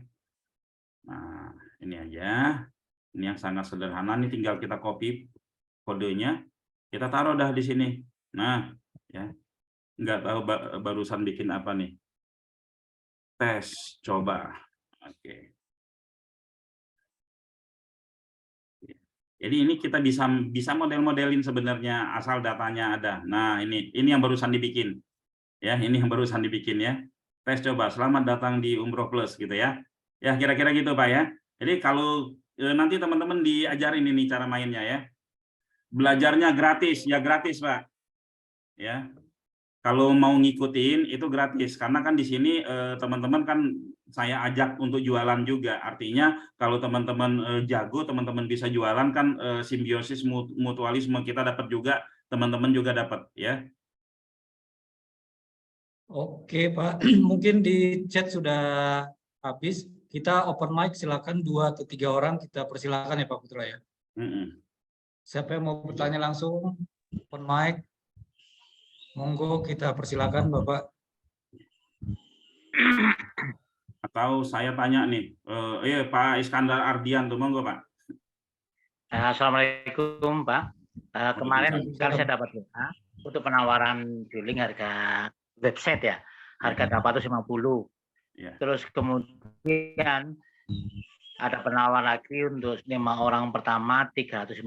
Nah, ini aja. Ini yang sangat sederhana, ini tinggal kita copy kodenya, kita taruh dah di sini. Nah, ya. Nggak tahu barusan bikin apa nih. Tes, coba. Oke. Jadi ini kita bisa model-modelin sebenarnya asal datanya ada. Nah, ini yang barusan dibikin. Ya, ini yang barusan dibikin ya. Tes coba, selamat datang di Umroh Plus gitu ya. Ya, kira-kira gitu Pak ya. Jadi kalau nanti teman-teman diajarin ini cara mainnya ya. Belajarnya gratis, ya gratis Pak. Ya. Kalau mau ngikutin itu gratis karena kan di sini teman-teman kan saya ajak untuk jualan juga. Artinya kalau teman-teman jago, teman-teman bisa jualan kan simbiosis mutualisme, kita dapat juga, teman-teman juga dapat ya. Oke Pak, mungkin di chat sudah habis. Kita open mic, silakan 2 atau 3 orang kita persilakan ya Pak Putra ya. Siapa yang mau bertanya langsung open mic? Monggo kita persilakan Bapak. Atau saya tanya nih, Pak Iskandar Ardian tuh, monggo Pak. Assalamualaikum Pak. Kemarin kan saya dapat WA untuk penawaran billing harga website ya, harga 850. Ya. Terus kemudian ada penawaran lagi untuk 5 orang pertama 350.000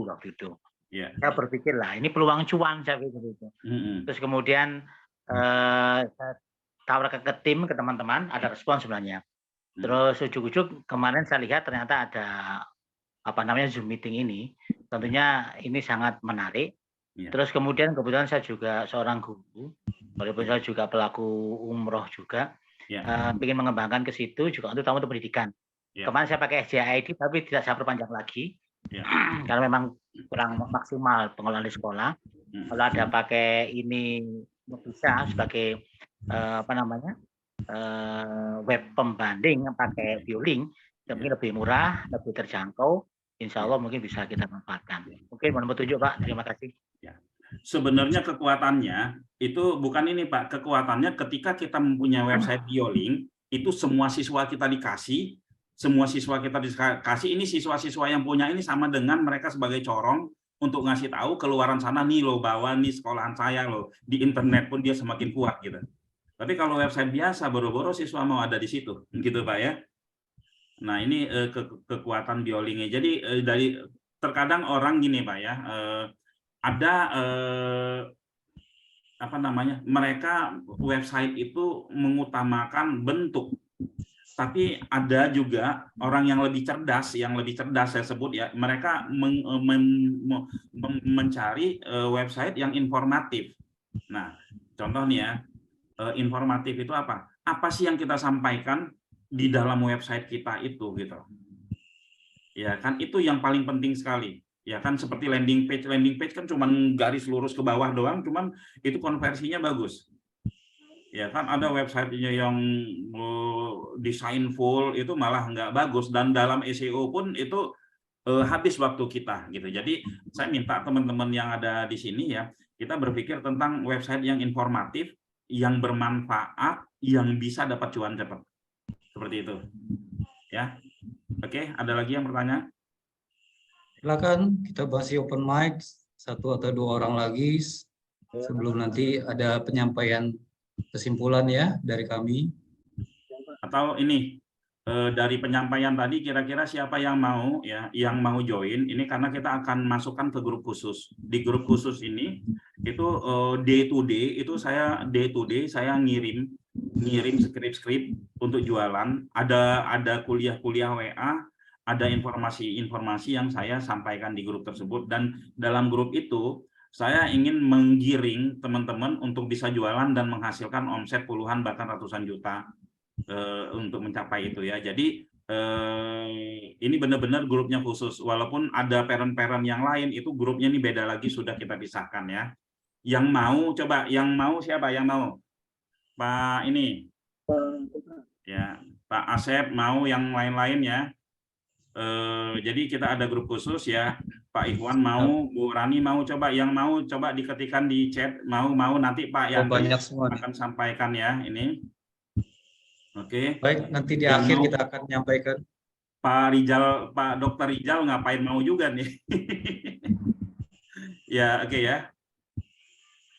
waktu itu. Ya. Saya berpikir lah ini peluang cuan saya pikir itu. Terus kemudian saya tawarkan ke tim, ke teman-teman, ada respon sebenarnya. Terus ujuk-ujuk kemarin saya lihat ternyata ada apa namanya Zoom meeting ini, tentunya ini sangat menarik. Ya. Terus kemudian kebetulan saya juga seorang guru, walaupun saya juga pelaku umroh juga, ingin mengembangkan ke situ juga untuk tamu untuk pendidikan. Ya. Kemarin saya pakai SJID tapi tidak saya perpanjang lagi, karena memang kurang maksimal pengelolaan di sekolah. Kalau ada pakai ini bisa sebagai apa namanya web pembanding pakai Biolink, mungkin lebih murah, lebih terjangkau. Insya Allah mungkin bisa kita manfaatkan. Mungkin mohon petunjuk Pak. Terima kasih. Ya. Sebenarnya kekuatannya itu bukan ini Pak. Kekuatannya ketika kita mempunyai website Biolink, itu semua siswa kita dikasih, ini siswa-siswa yang punya ini sama dengan mereka sebagai corong untuk ngasih tahu keluaran sana nih loh, bahwa nih sekolahan saya loh, di internet pun dia semakin kuat gitu. Tapi kalau website biasa, boro-boro siswa mau ada di situ, gitu Pak ya. Nah, ini kekuatan Biolinknya. Jadi terkadang orang gini Pak ya, ada apa namanya, mereka website itu mengutamakan bentuk, tapi ada juga orang yang lebih cerdas saya sebut ya, mereka mencari website yang informatif. Nah, contoh nih ya, informatif itu apa? Apa sih yang kita sampaikan di dalam website kita itu gitu. Ya kan, itu yang paling penting sekali. Ya kan, seperti landing page kan cuma garis lurus ke bawah doang, cuman itu konversinya bagus. Ya kan, ada websitenya yang desain full itu malah nggak bagus, dan dalam SEO pun itu habis waktu kita gitu. Jadi saya minta teman-teman yang ada di sini ya, kita berpikir tentang website yang informatif, yang bermanfaat, yang bisa dapat cuan cepat. Seperti itu. Ya. Oke, ada lagi yang bertanya? Silakan kita bahas open mic, 1 atau 2 orang lagi sebelum nanti ada penyampaian kesimpulan ya dari kami. Atau ini, dari penyampaian tadi kira-kira siapa yang mau ya, yang mau join ini, karena kita akan masukkan ke grup khusus. Di grup khusus ini itu day to day itu saya ngirim skrip untuk jualan, ada kuliah-kuliah WA, ada informasi-informasi yang saya sampaikan di grup tersebut, dan dalam grup itu saya ingin menggiring teman-teman untuk bisa jualan dan menghasilkan omset puluhan bahkan ratusan juta untuk mencapai itu ya. Jadi ini benar-benar grupnya khusus, walaupun ada parent-parent yang lain, itu grupnya ini beda lagi, sudah kita pisahkan ya. Yang mau, coba yang mau siapa yang mau? Pak ini ya, Pak Asep mau, yang lain-lain ya. Jadi kita ada grup khusus ya. Pak Ikhwan mau, Bu Rani mau, coba yang mau coba diketikkan di chat, mau nanti Pak Yandri banyak semua akan sampaikan ya ini. Oke. Baik, nanti di Yang akhir mau, kita akan menyampaikan. Pak Dokter Rijal ngapain mau juga nih? Ya, oke ya.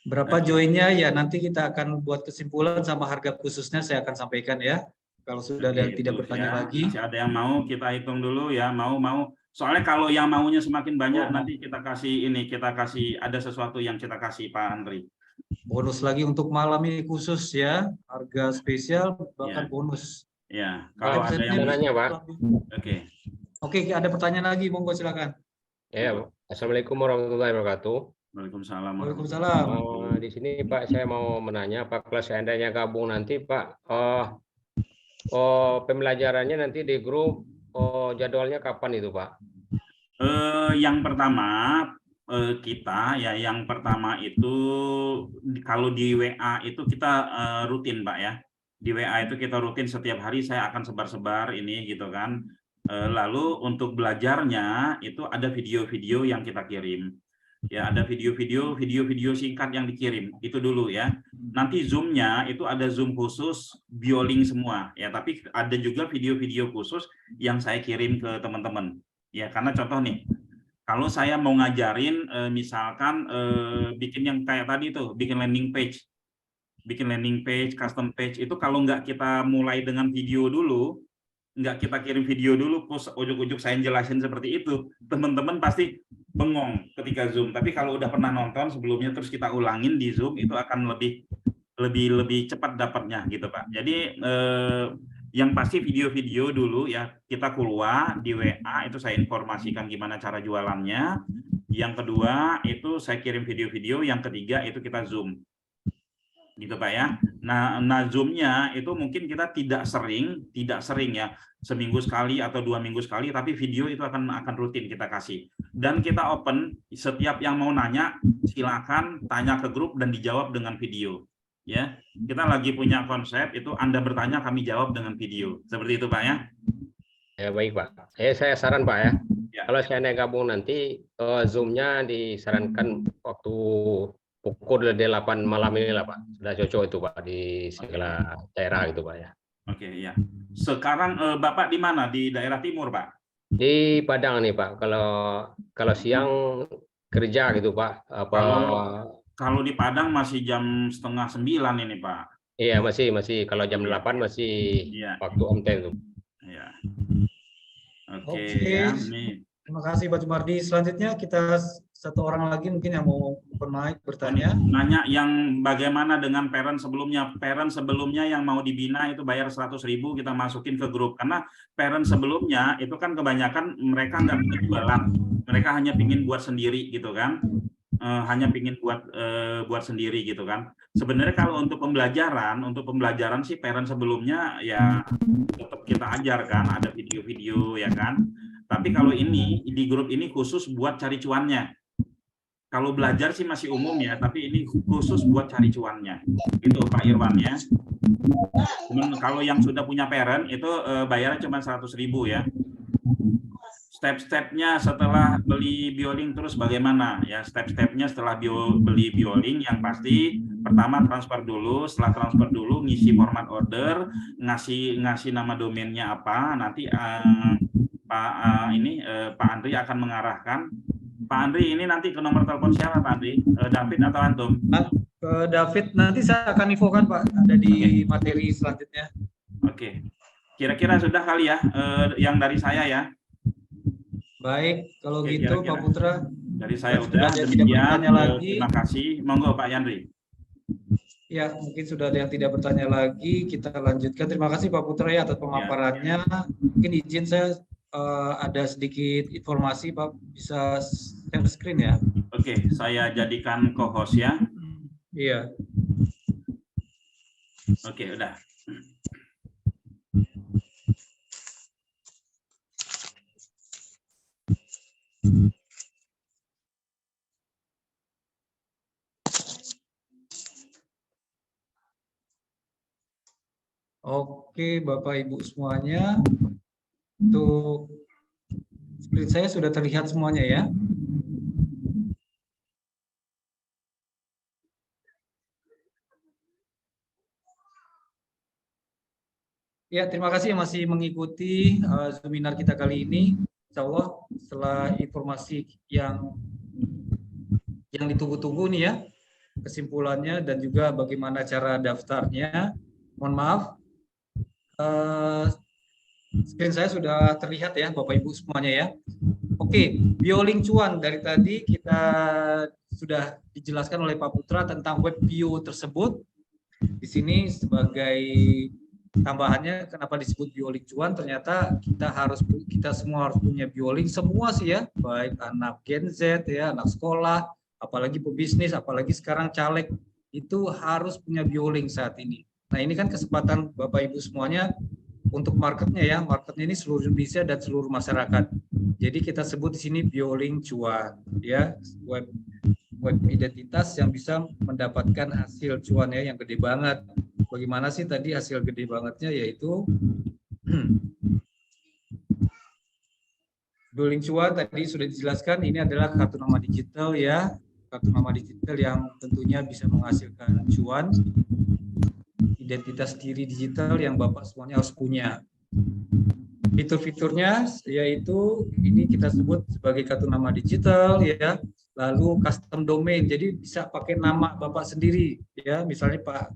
Berapa joinnya ya nanti kita akan buat kesimpulan, sama harga khususnya saya akan sampaikan ya. Kalau sudah ada yang tidak bertanya lagi. Masih ada yang mau, kita hitung dulu ya, mau. Soalnya kalau yang maunya semakin banyak, nanti kita kasih ada sesuatu yang kita kasih Pak Andri. Bonus lagi untuk malam ini khusus ya, harga spesial bahkan Ya. bonus. Ya, kalau ada yang nanya Pak. Oke. Oke, ada pertanyaan lagi, monggo silakan. Ya, Assalamualaikum warahmatullahi wabarakatuh. Waalaikumsalam. Waalaikumsalam. Di sini Pak, saya mau menanya Pak, kalau seandainya gabung nanti Pak, pembelajarannya nanti di grup, jadwalnya kapan itu Pak? Yang pertama yang pertama itu kalau di WA itu kita rutin Pak ya. Di WA itu kita rutin, setiap hari saya akan sebar-sebar ini gitu kan. Lalu untuk belajarnya itu ada video-video yang kita kirim. Ya, ada video singkat yang dikirim. Itu dulu ya. Nanti Zoom-nya itu ada Zoom khusus Biolink semua ya, tapi ada juga video-video khusus yang saya kirim ke teman-teman. Ya, karena contoh nih, kalau saya mau ngajarin misalkan bikin yang kayak tadi tuh, bikin landing page, custom page, itu kalau nggak kita mulai dengan video dulu, nggak kita kirim video dulu, terus ujuk-ujuk saya jelasin seperti itu, teman-teman pasti bengong ketika Zoom. Tapi kalau udah pernah nonton sebelumnya terus kita ulangin di Zoom, itu akan lebih cepat dapatnya gitu Pak. Jadi yang pasti video-video dulu ya kita keluar di WA, itu saya informasikan gimana cara jualannya. Yang kedua itu saya kirim video-video, yang ketiga itu kita Zoom. Gitu Pak ya. Nah Zoom-nya itu mungkin kita tidak sering ya, seminggu sekali atau 2 minggu sekali, tapi video itu akan rutin kita kasih. Dan kita open, setiap yang mau nanya silakan tanya ke grup dan dijawab dengan video. Ya, kita lagi punya konsep itu Anda bertanya, kami jawab dengan video. Seperti itu Pak ya. Ya baik Pak. Saya saran Pak ya. Ya. Kalau saya gabung nanti Zoom-nya disarankan waktu pukul 8 malam ini lah Pak. Sudah cocok itu Pak di segala daerah gitu Pak ya. Oke ya. Sekarang Bapak di mana? Di daerah timur Pak? Di Padang nih Pak. Kalau siang kerja gitu Pak. Kalau di Padang masih jam 8:30 ini Pak. Iya masih. Kalau jam 8 masih waktu on time tuh. Iya. Oke. Terima kasih Pak Jumardi. Selanjutnya kita 1 orang lagi mungkin yang mau open mic bertanya. Nanya yang bagaimana dengan parent sebelumnya. Parent sebelumnya yang mau dibina itu bayar 100.000 kita masukin ke grup. Karena parent sebelumnya itu kan kebanyakan mereka nggak bisa jualan. Mereka hanya pingin buat sendiri gitu kan. Hanya pingin buat sendiri gitu kan. Sebenarnya kalau untuk pembelajaran sih parent sebelumnya ya tetap kita ajarkan, ada video-video ya kan. Tapi kalau ini di grup ini khusus buat cari cuannya. Kalau belajar sih masih umum ya, tapi ini khusus buat cari cuannya. Itu Pak Irwan ya. Cuman kalau yang sudah punya parent itu bayarnya cuma 100.000 ya. Step-stepnya setelah beli bioling terus bagaimana ya? Step-stepnya setelah beli bioling yang pasti pertama transfer dulu, setelah transfer dulu ngisi format order, ngasih nama domainnya apa, nanti Pak Andri akan mengarahkan. Pak Andri ini nanti ke nomor telepon siapa Pak Andri? David atau Antum? David nanti saya akan infokan Pak, ada di materi selanjutnya. Oke. Kira-kira sudah kali ya yang dari saya ya. Baik, kalau Oke, gitu kira-kira. Pak Putra. Dari saya udah tidak demikian. bertanya lagi. Terima kasih. Monggo Pak Yandri. Ya, mungkin sudah ada yang tidak bertanya lagi, kita lanjutkan. Terima kasih Pak Putra ya atas pemaparannya. Mungkin izin saya ada sedikit informasi Pak, bisa share screen ya. Oke, saya jadikan co-host ya. Iya. Oke, udah. Oke, Bapak Ibu semuanya. Untuk screen saya sudah terlihat semuanya ya. Ya, terima kasih yang masih mengikuti seminar kita kali ini. Insya Allah setelah informasi yang ditunggu-tunggu nih ya, kesimpulannya dan juga bagaimana cara daftarnya. Mohon maaf, screen saya sudah terlihat ya Bapak Ibu semuanya ya. Oke, bioling cuan dari tadi kita sudah dijelaskan oleh Pak Putra tentang web bio tersebut. Di sini sebagai tambahannya kenapa disebut bioling cuan, ternyata kita semua harus punya bioling, semua sih ya, baik anak Gen Z ya, anak sekolah, apalagi pebisnis, apalagi sekarang caleg itu harus punya bioling saat ini. Nah, ini kan kesempatan Bapak Ibu semuanya untuk marketnya ya, marketnya ini seluruh Indonesia dan seluruh masyarakat. Jadi kita sebut di sini bioling cuan ya, web identitas yang bisa mendapatkan hasil cuan ya yang gede banget. Bagaimana sih tadi hasil gede bangetnya, yaitu bioling cuan tadi sudah dijelaskan, ini adalah kartu nama digital ya, kartu nama digital yang tentunya bisa menghasilkan cuan, identitas diri digital yang Bapak semuanya harus punya. Fitur-fiturnya yaitu ini kita sebut sebagai kartu nama digital ya, lalu custom domain, jadi bisa pakai nama Bapak sendiri ya, misalnya Pak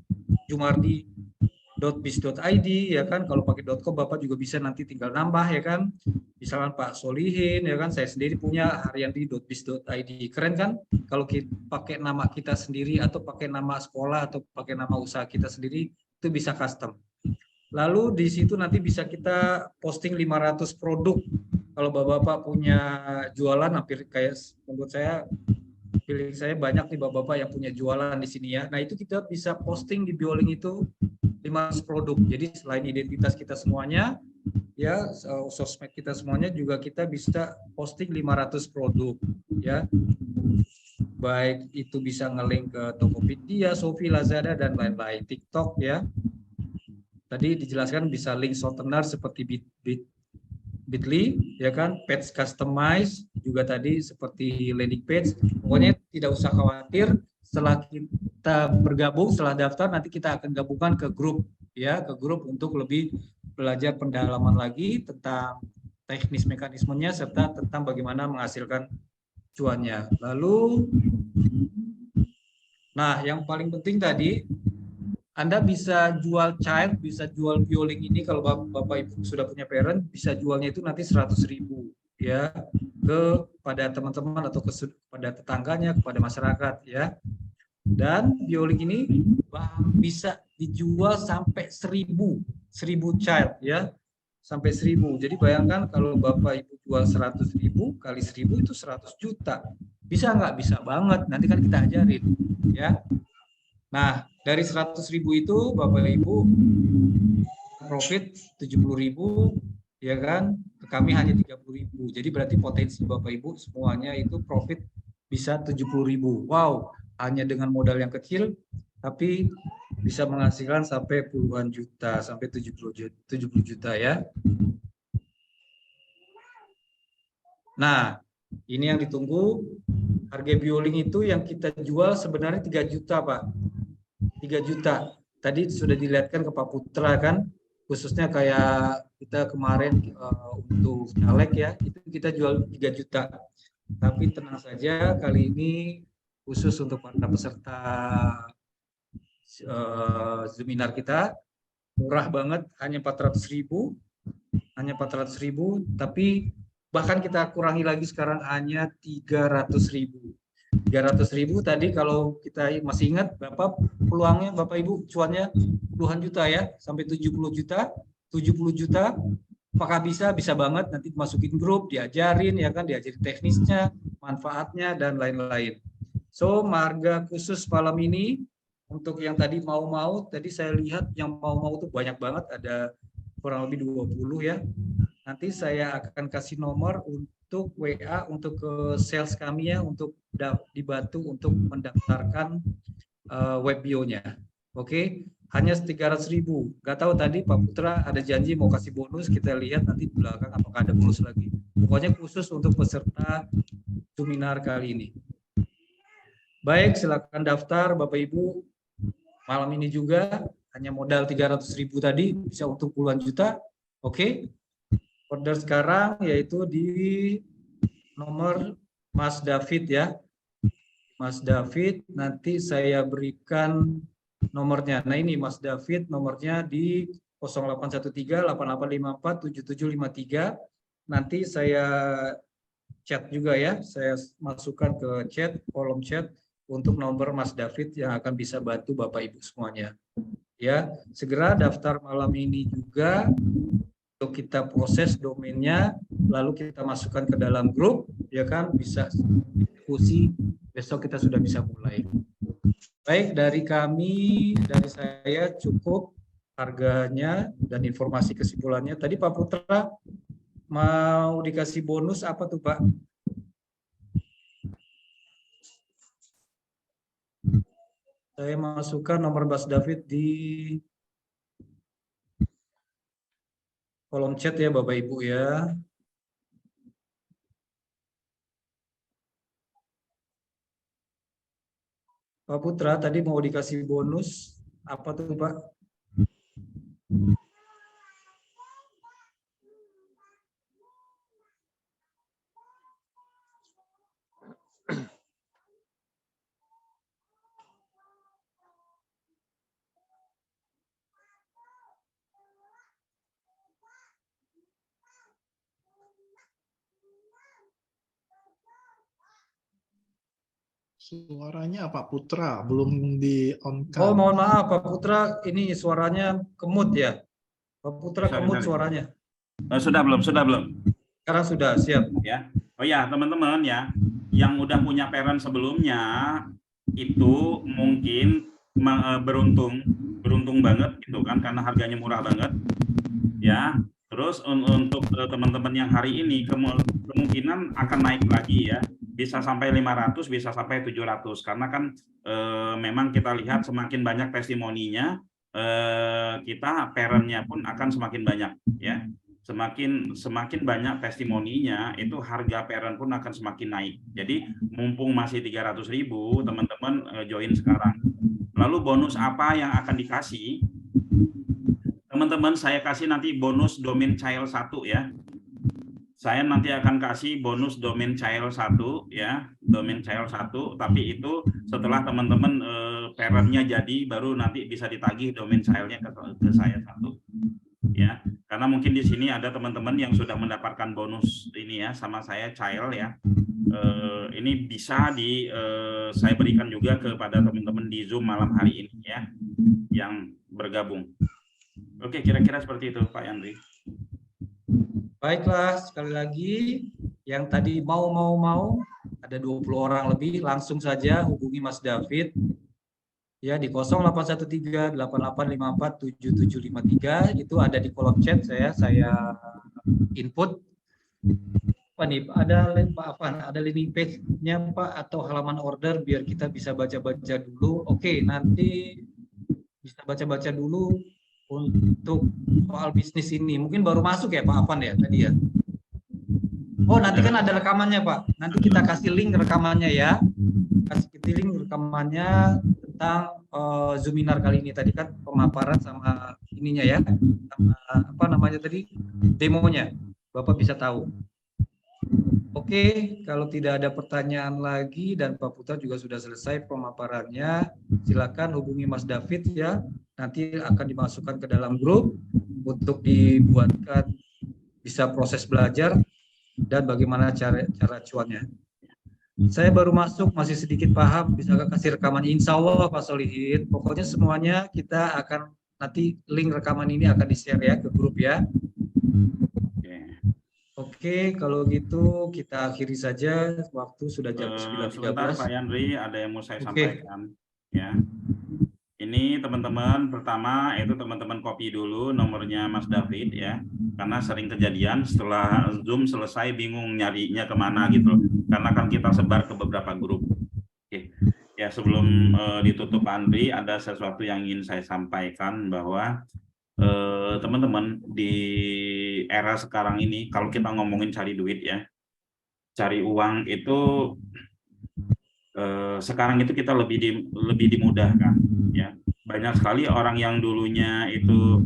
Jumardi.biz.id ya kan, kalau pakai .com Bapak juga bisa nanti tinggal nambah ya kan, misalnya Pak Solihin ya kan, saya sendiri punya haryandi.biz.id, keren kan kalau kita pakai nama kita sendiri atau pakai nama sekolah atau pakai nama usaha kita sendiri, itu bisa custom. Lalu di situ nanti bisa kita posting 500 produk. Kalau Bapak-bapak punya jualan, hampir kayak menurut saya, feeling saya banyak nih Bapak-bapak yang punya jualan di sini ya. Nah, itu kita bisa posting di bioling itu 500 produk. Jadi selain identitas kita semuanya, ya sosmed kita semuanya juga kita bisa posting 500 produk ya. Baik itu bisa nge-link ke Tokopedia, Shopee, Lazada dan lain-lain, TikTok ya. Tadi dijelaskan bisa link shortener seperti Bitly ya kan, page customize juga tadi seperti landing page. Pokoknya tidak usah khawatir, setelah kita bergabung, setelah daftar nanti kita akan gabungkan ke grup ya, ke grup untuk lebih belajar pendalaman lagi tentang teknis mekanismenya serta tentang bagaimana menghasilkan cuannya. Lalu nah, yang paling penting tadi, Anda bisa jual child, bisa jual bioling ini kalau Bapak Ibu sudah punya parent, bisa jualnya itu nanti 100.000 ya. kepada teman-teman atau kepada tetangganya, kepada masyarakat ya. Dan bioling ini bisa dijual sampai 1000 child ya, sampai 1000. Jadi bayangkan kalau Bapak Ibu jual 100.000 kali 1000 itu 100 juta. Bisa nggak? Bisa banget. Nanti kan kita ajarin ya. Nah, dari 100.000 itu Bapak Ibu profit 70.000 ya kan, ke kami hanya 30.000. Jadi berarti potensi Bapak Ibu semuanya itu profit bisa 70.000. Wow, hanya dengan modal yang kecil tapi bisa menghasilkan sampai puluhan juta, sampai 70 juta ya. Nah, ini yang ditunggu. Harga bioling itu yang kita jual sebenarnya 3 juta, Pak. 3 juta. Tadi sudah dilihatkan ke Pak Putra kan, khususnya kayak kita kemarin untuk caleg ya, itu kita jual 3 juta. Tapi tenang saja, kali ini khusus untuk para peserta seminar kita, murah banget, hanya 400.000. Hanya 400.000, tapi bahkan kita kurangi lagi sekarang hanya 300.000. 300.000 tadi kalau kita masih ingat berapa peluangnya Bapak Ibu, cuannya puluhan juta ya, sampai 70 juta. 70 juta, apakah bisa? Bisa banget, nanti masukin grup, diajarin ya kan, diajarin teknisnya, manfaatnya dan lain-lain. So, harga khusus malam ini untuk yang tadi mau-mau, tadi saya lihat yang mau-mau tuh banyak banget, ada kurang lebih 20 ya. Nanti saya akan kasih nomor untuk WA untuk ke sales kami ya, untuk dibantu untuk mendaftarkan web bio-nya. Oke, hanya 300.000. Gak tahu tadi Pak Putra ada janji mau kasih bonus, kita lihat nanti di belakang apakah ada bonus lagi. Pokoknya khusus untuk peserta seminar kali ini. Baik, silakan daftar Bapak Ibu. Malam ini juga hanya modal 300.000 tadi bisa untuk puluhan juta. Oke. Order sekarang yaitu di nomor Mas David ya. Mas David, nanti saya berikan nomornya. Nah ini Mas David nomornya di 0813-8854-7753. Nanti saya chat juga ya. Saya masukkan ke chat, kolom chat untuk nomor Mas David yang akan bisa bantu Bapak Ibu semuanya. Ya, segera daftar malam ini juga. Untuk kita proses domainnya, lalu kita masukkan ke dalam grup, ya kan, bisa diskusi, besok kita sudah bisa mulai. Baik, dari kami, dari saya cukup harganya dan informasi kesimpulannya. Tadi Pak Putra mau dikasih bonus apa tuh Pak? Saya masukkan nomor Mas David di kolom chat ya Bapak Ibu ya. Pak Putra tadi mau dikasih bonus apa tuh Pak? Suaranya Pak Putra belum di on cam. Oh mohon maaf Pak Putra, ini suaranya kemut ya. Pak Putra kemut suaranya. Sudah belum? Sekarang sudah siap. Ya. Oh ya teman-teman ya, yang udah punya parent sebelumnya itu mungkin beruntung banget gitu kan, karena harganya murah banget. Ya. Terus untuk teman-teman yang hari ini kemungkinan akan naik lagi ya. Bisa sampai 500, bisa sampai 700 karena kan memang kita lihat semakin banyak testimoninya, kita parentnya pun akan semakin banyak ya. Semakin banyak testimoninya itu harga parent pun akan semakin naik. Jadi mumpung masih 300.000 teman-teman join sekarang. Lalu bonus apa yang akan dikasih? Teman-teman saya kasih nanti bonus domain child 1 ya. Saya nanti akan kasih bonus domain child 1 ya, domain child 1, tapi itu setelah teman-teman parentnya jadi baru nanti bisa ditagih domain childnya ke saya 1 ya. Karena mungkin di sini ada teman-teman yang sudah mendapatkan bonus ini ya sama saya child ya. Ini bisa saya berikan juga kepada teman-teman di Zoom malam hari ini ya yang bergabung. Oke, kira-kira seperti itu Pak Yandri. Baiklah, sekali lagi yang tadi mau ada 20 orang lebih, langsung saja hubungi Mas David ya di 0813-8854-7753. Itu ada di kolom chat saya input. Apa nih, ada landing page-nya Pak atau halaman order biar kita bisa baca-baca dulu. Oke, nanti bisa baca-baca dulu untuk soal bisnis ini. Mungkin baru masuk ya Pak Afan ya tadi ya. Oh, nanti kan ada rekamannya Pak. Nanti kita kasih link rekamannya ya. Kasih link rekamannya tentang Zoominar kali ini. Tadi kan pemaparan sama ininya ya. Sama apa namanya tadi? Demonya. Bapak bisa tahu. Oke, kalau tidak ada pertanyaan lagi dan Pak Putra juga sudah selesai pemaparannya, silakan hubungi Mas David ya. Nanti akan dimasukkan ke dalam grup untuk dibuatkan bisa proses belajar dan bagaimana cara cuannya. Saya baru masuk, masih sedikit paham, bisa kasih rekaman. Insya Allah Pak Solihin, pokoknya semuanya kita akan nanti link rekaman ini akan di-share ya ke grup ya. Oke, kalau gitu kita akhiri saja. Waktu sudah jam 9.13. Sebentar Pak Yandri, ada yang mau saya sampaikan. Ya. Ini teman-teman, pertama itu teman-teman copy dulu nomornya Mas David ya. Karena sering kejadian setelah Zoom selesai bingung nyarinya kemana gitu. Karena kan kita sebar ke beberapa grup. Oke. Ya, sebelum ditutup Pak Andri, ada sesuatu yang ingin saya sampaikan bahwa teman-teman di era sekarang ini kalau kita ngomongin cari duit ya, cari uang itu sekarang itu kita lebih dimudahkan ya. Banyak sekali orang yang dulunya itu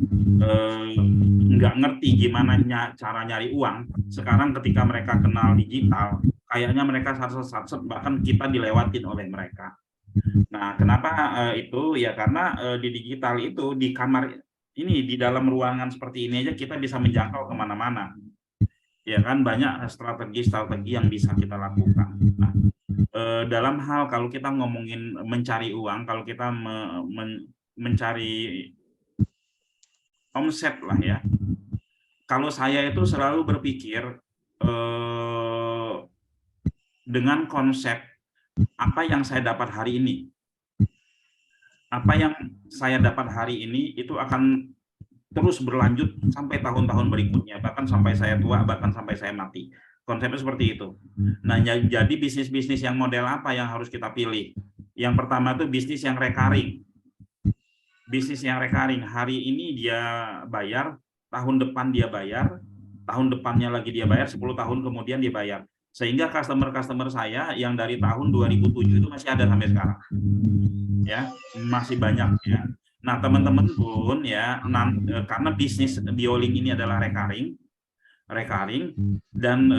nggak ngerti gimana cara nyari uang, sekarang ketika mereka kenal digital kayaknya mereka satset bahkan kita dilewatin oleh mereka. Nah, kenapa itu ya, karena di digital itu di kamar ini, di dalam ruangan seperti ini aja kita bisa menjangkau kemana-mana. Ya kan, banyak strategi-strategi yang bisa kita lakukan. Nah, dalam hal kalau kita ngomongin mencari uang, kalau kita mencari omset lah ya. Kalau saya itu selalu berpikir dengan konsep apa yang saya dapat hari ini. Apa yang saya dapat hari ini itu akan terus berlanjut sampai tahun-tahun berikutnya, bahkan sampai saya tua, bahkan sampai saya mati. Konsepnya seperti itu. Nah, jadi bisnis-bisnis yang model apa yang harus kita pilih? Yang pertama itu bisnis yang recurring. Bisnis yang recurring, hari ini dia bayar, tahun depan dia bayar, tahun depannya lagi dia bayar, 10 tahun kemudian dia bayar. Sehingga customer-customer saya yang dari tahun 2007 itu masih ada sampai sekarang. Ya, masih banyak ya. Nah, teman-teman pun ya, karena bisnis Bioling ini adalah recurring dan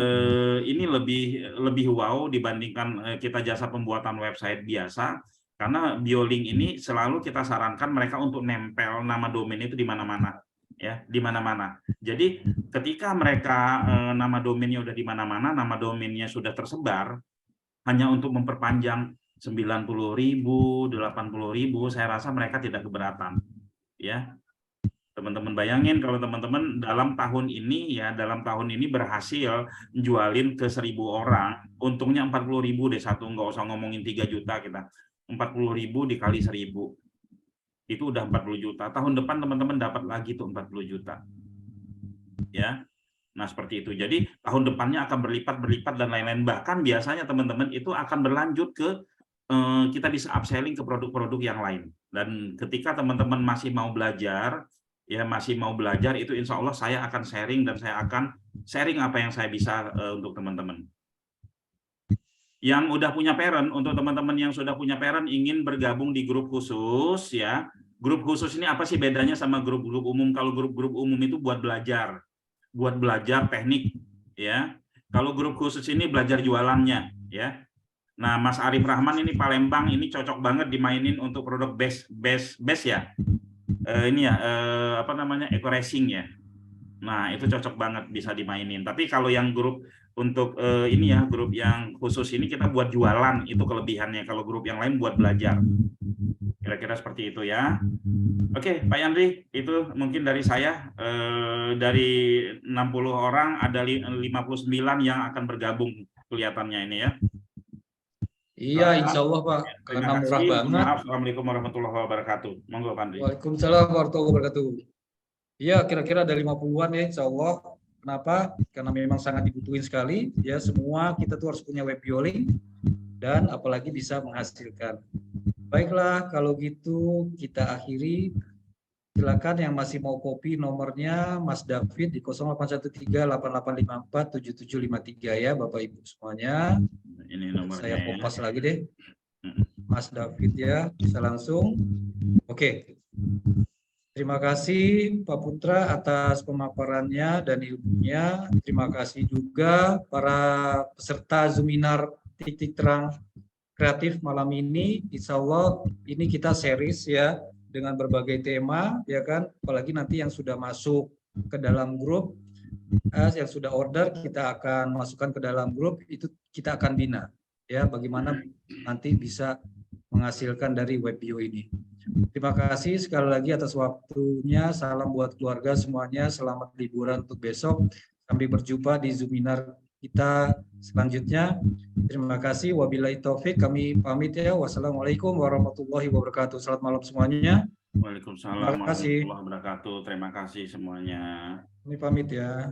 ini lebih wow dibandingkan kita jasa pembuatan website biasa, karena Bioling ini selalu kita sarankan mereka untuk nempel nama domain itu di mana-mana ya, di mana-mana. Jadi ketika mereka nama domainnya udah di mana-mana, nama domainnya sudah tersebar, hanya untuk memperpanjang 90.000, 80.000, saya rasa mereka tidak keberatan. Ya, teman-teman bayangin kalau teman-teman dalam tahun ini berhasil jualin ke 1.000 orang, untungnya 40.000 deh satu, nggak usah ngomongin 3 juta kita, 40.000 dikali 1.000, itu udah 40 juta. Tahun depan teman-teman dapat lagi tuh 40 juta. Ya. Nah, seperti itu. Jadi tahun depannya akan berlipat dan lain-lain. Bahkan biasanya teman-teman itu akan berlanjut ke kita bisa upselling ke produk-produk yang lain. Dan ketika teman-teman masih mau belajar, itu insya Allah saya akan sharing dan saya akan sharing apa yang saya bisa untuk teman-teman. Yang udah punya parent, untuk teman-teman yang sudah punya parent ingin bergabung di grup khusus ya. Grup khusus ini apa sih bedanya sama grup-grup umum? Kalau grup-grup umum itu buat belajar teknik ya. Kalau grup khusus ini belajar jualannya ya. Nah, Mas Arif Rahman ini Palembang ini cocok banget dimainin untuk produk base ya. Ini ya apa namanya, eco racing ya. Nah, itu cocok banget bisa dimainin. Tapi kalau yang grup untuk ini ya, grup yang khusus ini kita buat jualan, itu kelebihannya. Kalau grup yang lain buat belajar. Kira-kira seperti itu ya. Oke, Pak Yandri, itu mungkin dari saya. Dari 60 orang, ada 59 yang akan bergabung kelihatannya ini ya. Iya, insya Allah Pak. Terima Karena murah kasih. banget. Maaf, Assalamualaikum warahmatullahi wabarakatuh. Monggo, Pak Andri. Waalaikumsalam warahmatullahi wabarakatuh. Iya, kira-kira ada 50-an ya, insya Allah. Kenapa? Karena memang sangat dibutuhin sekali. Ya, semua kita tuh harus punya web bioling dan apalagi bisa menghasilkan. Baiklah, kalau gitu kita akhiri. Silakan yang masih mau kopi nomornya Mas David di 0813-8854-7753 ya, Bapak Ibu semuanya. Ini nomornya. Saya kopas lagi deh. Mas David ya, bisa langsung. Oke. Terima kasih Pak Putra atas pemaparannya dan ilmunya. Terima kasih juga para peserta Zoominar Titik Terang Kreatif malam ini. Insya Allah ini kita series ya dengan berbagai tema ya kan. Apalagi nanti yang sudah masuk ke dalam grup, yang sudah order kita akan masukkan ke dalam grup, itu kita akan bina ya bagaimana nanti bisa menghasilkan dari web bio ini. Terima kasih sekali lagi atas waktunya. Salam buat keluarga semuanya. Selamat liburan untuk besok. Sampai berjumpa di Zoominar kita selanjutnya. Terima kasih. Wabillahi taufik. Kami pamit ya. Wassalamualaikum warahmatullahi wabarakatuh. Selamat malam semuanya. Waalaikumsalam warahmatullahi wabarakatuh. Terima kasih semuanya. Kami pamit ya.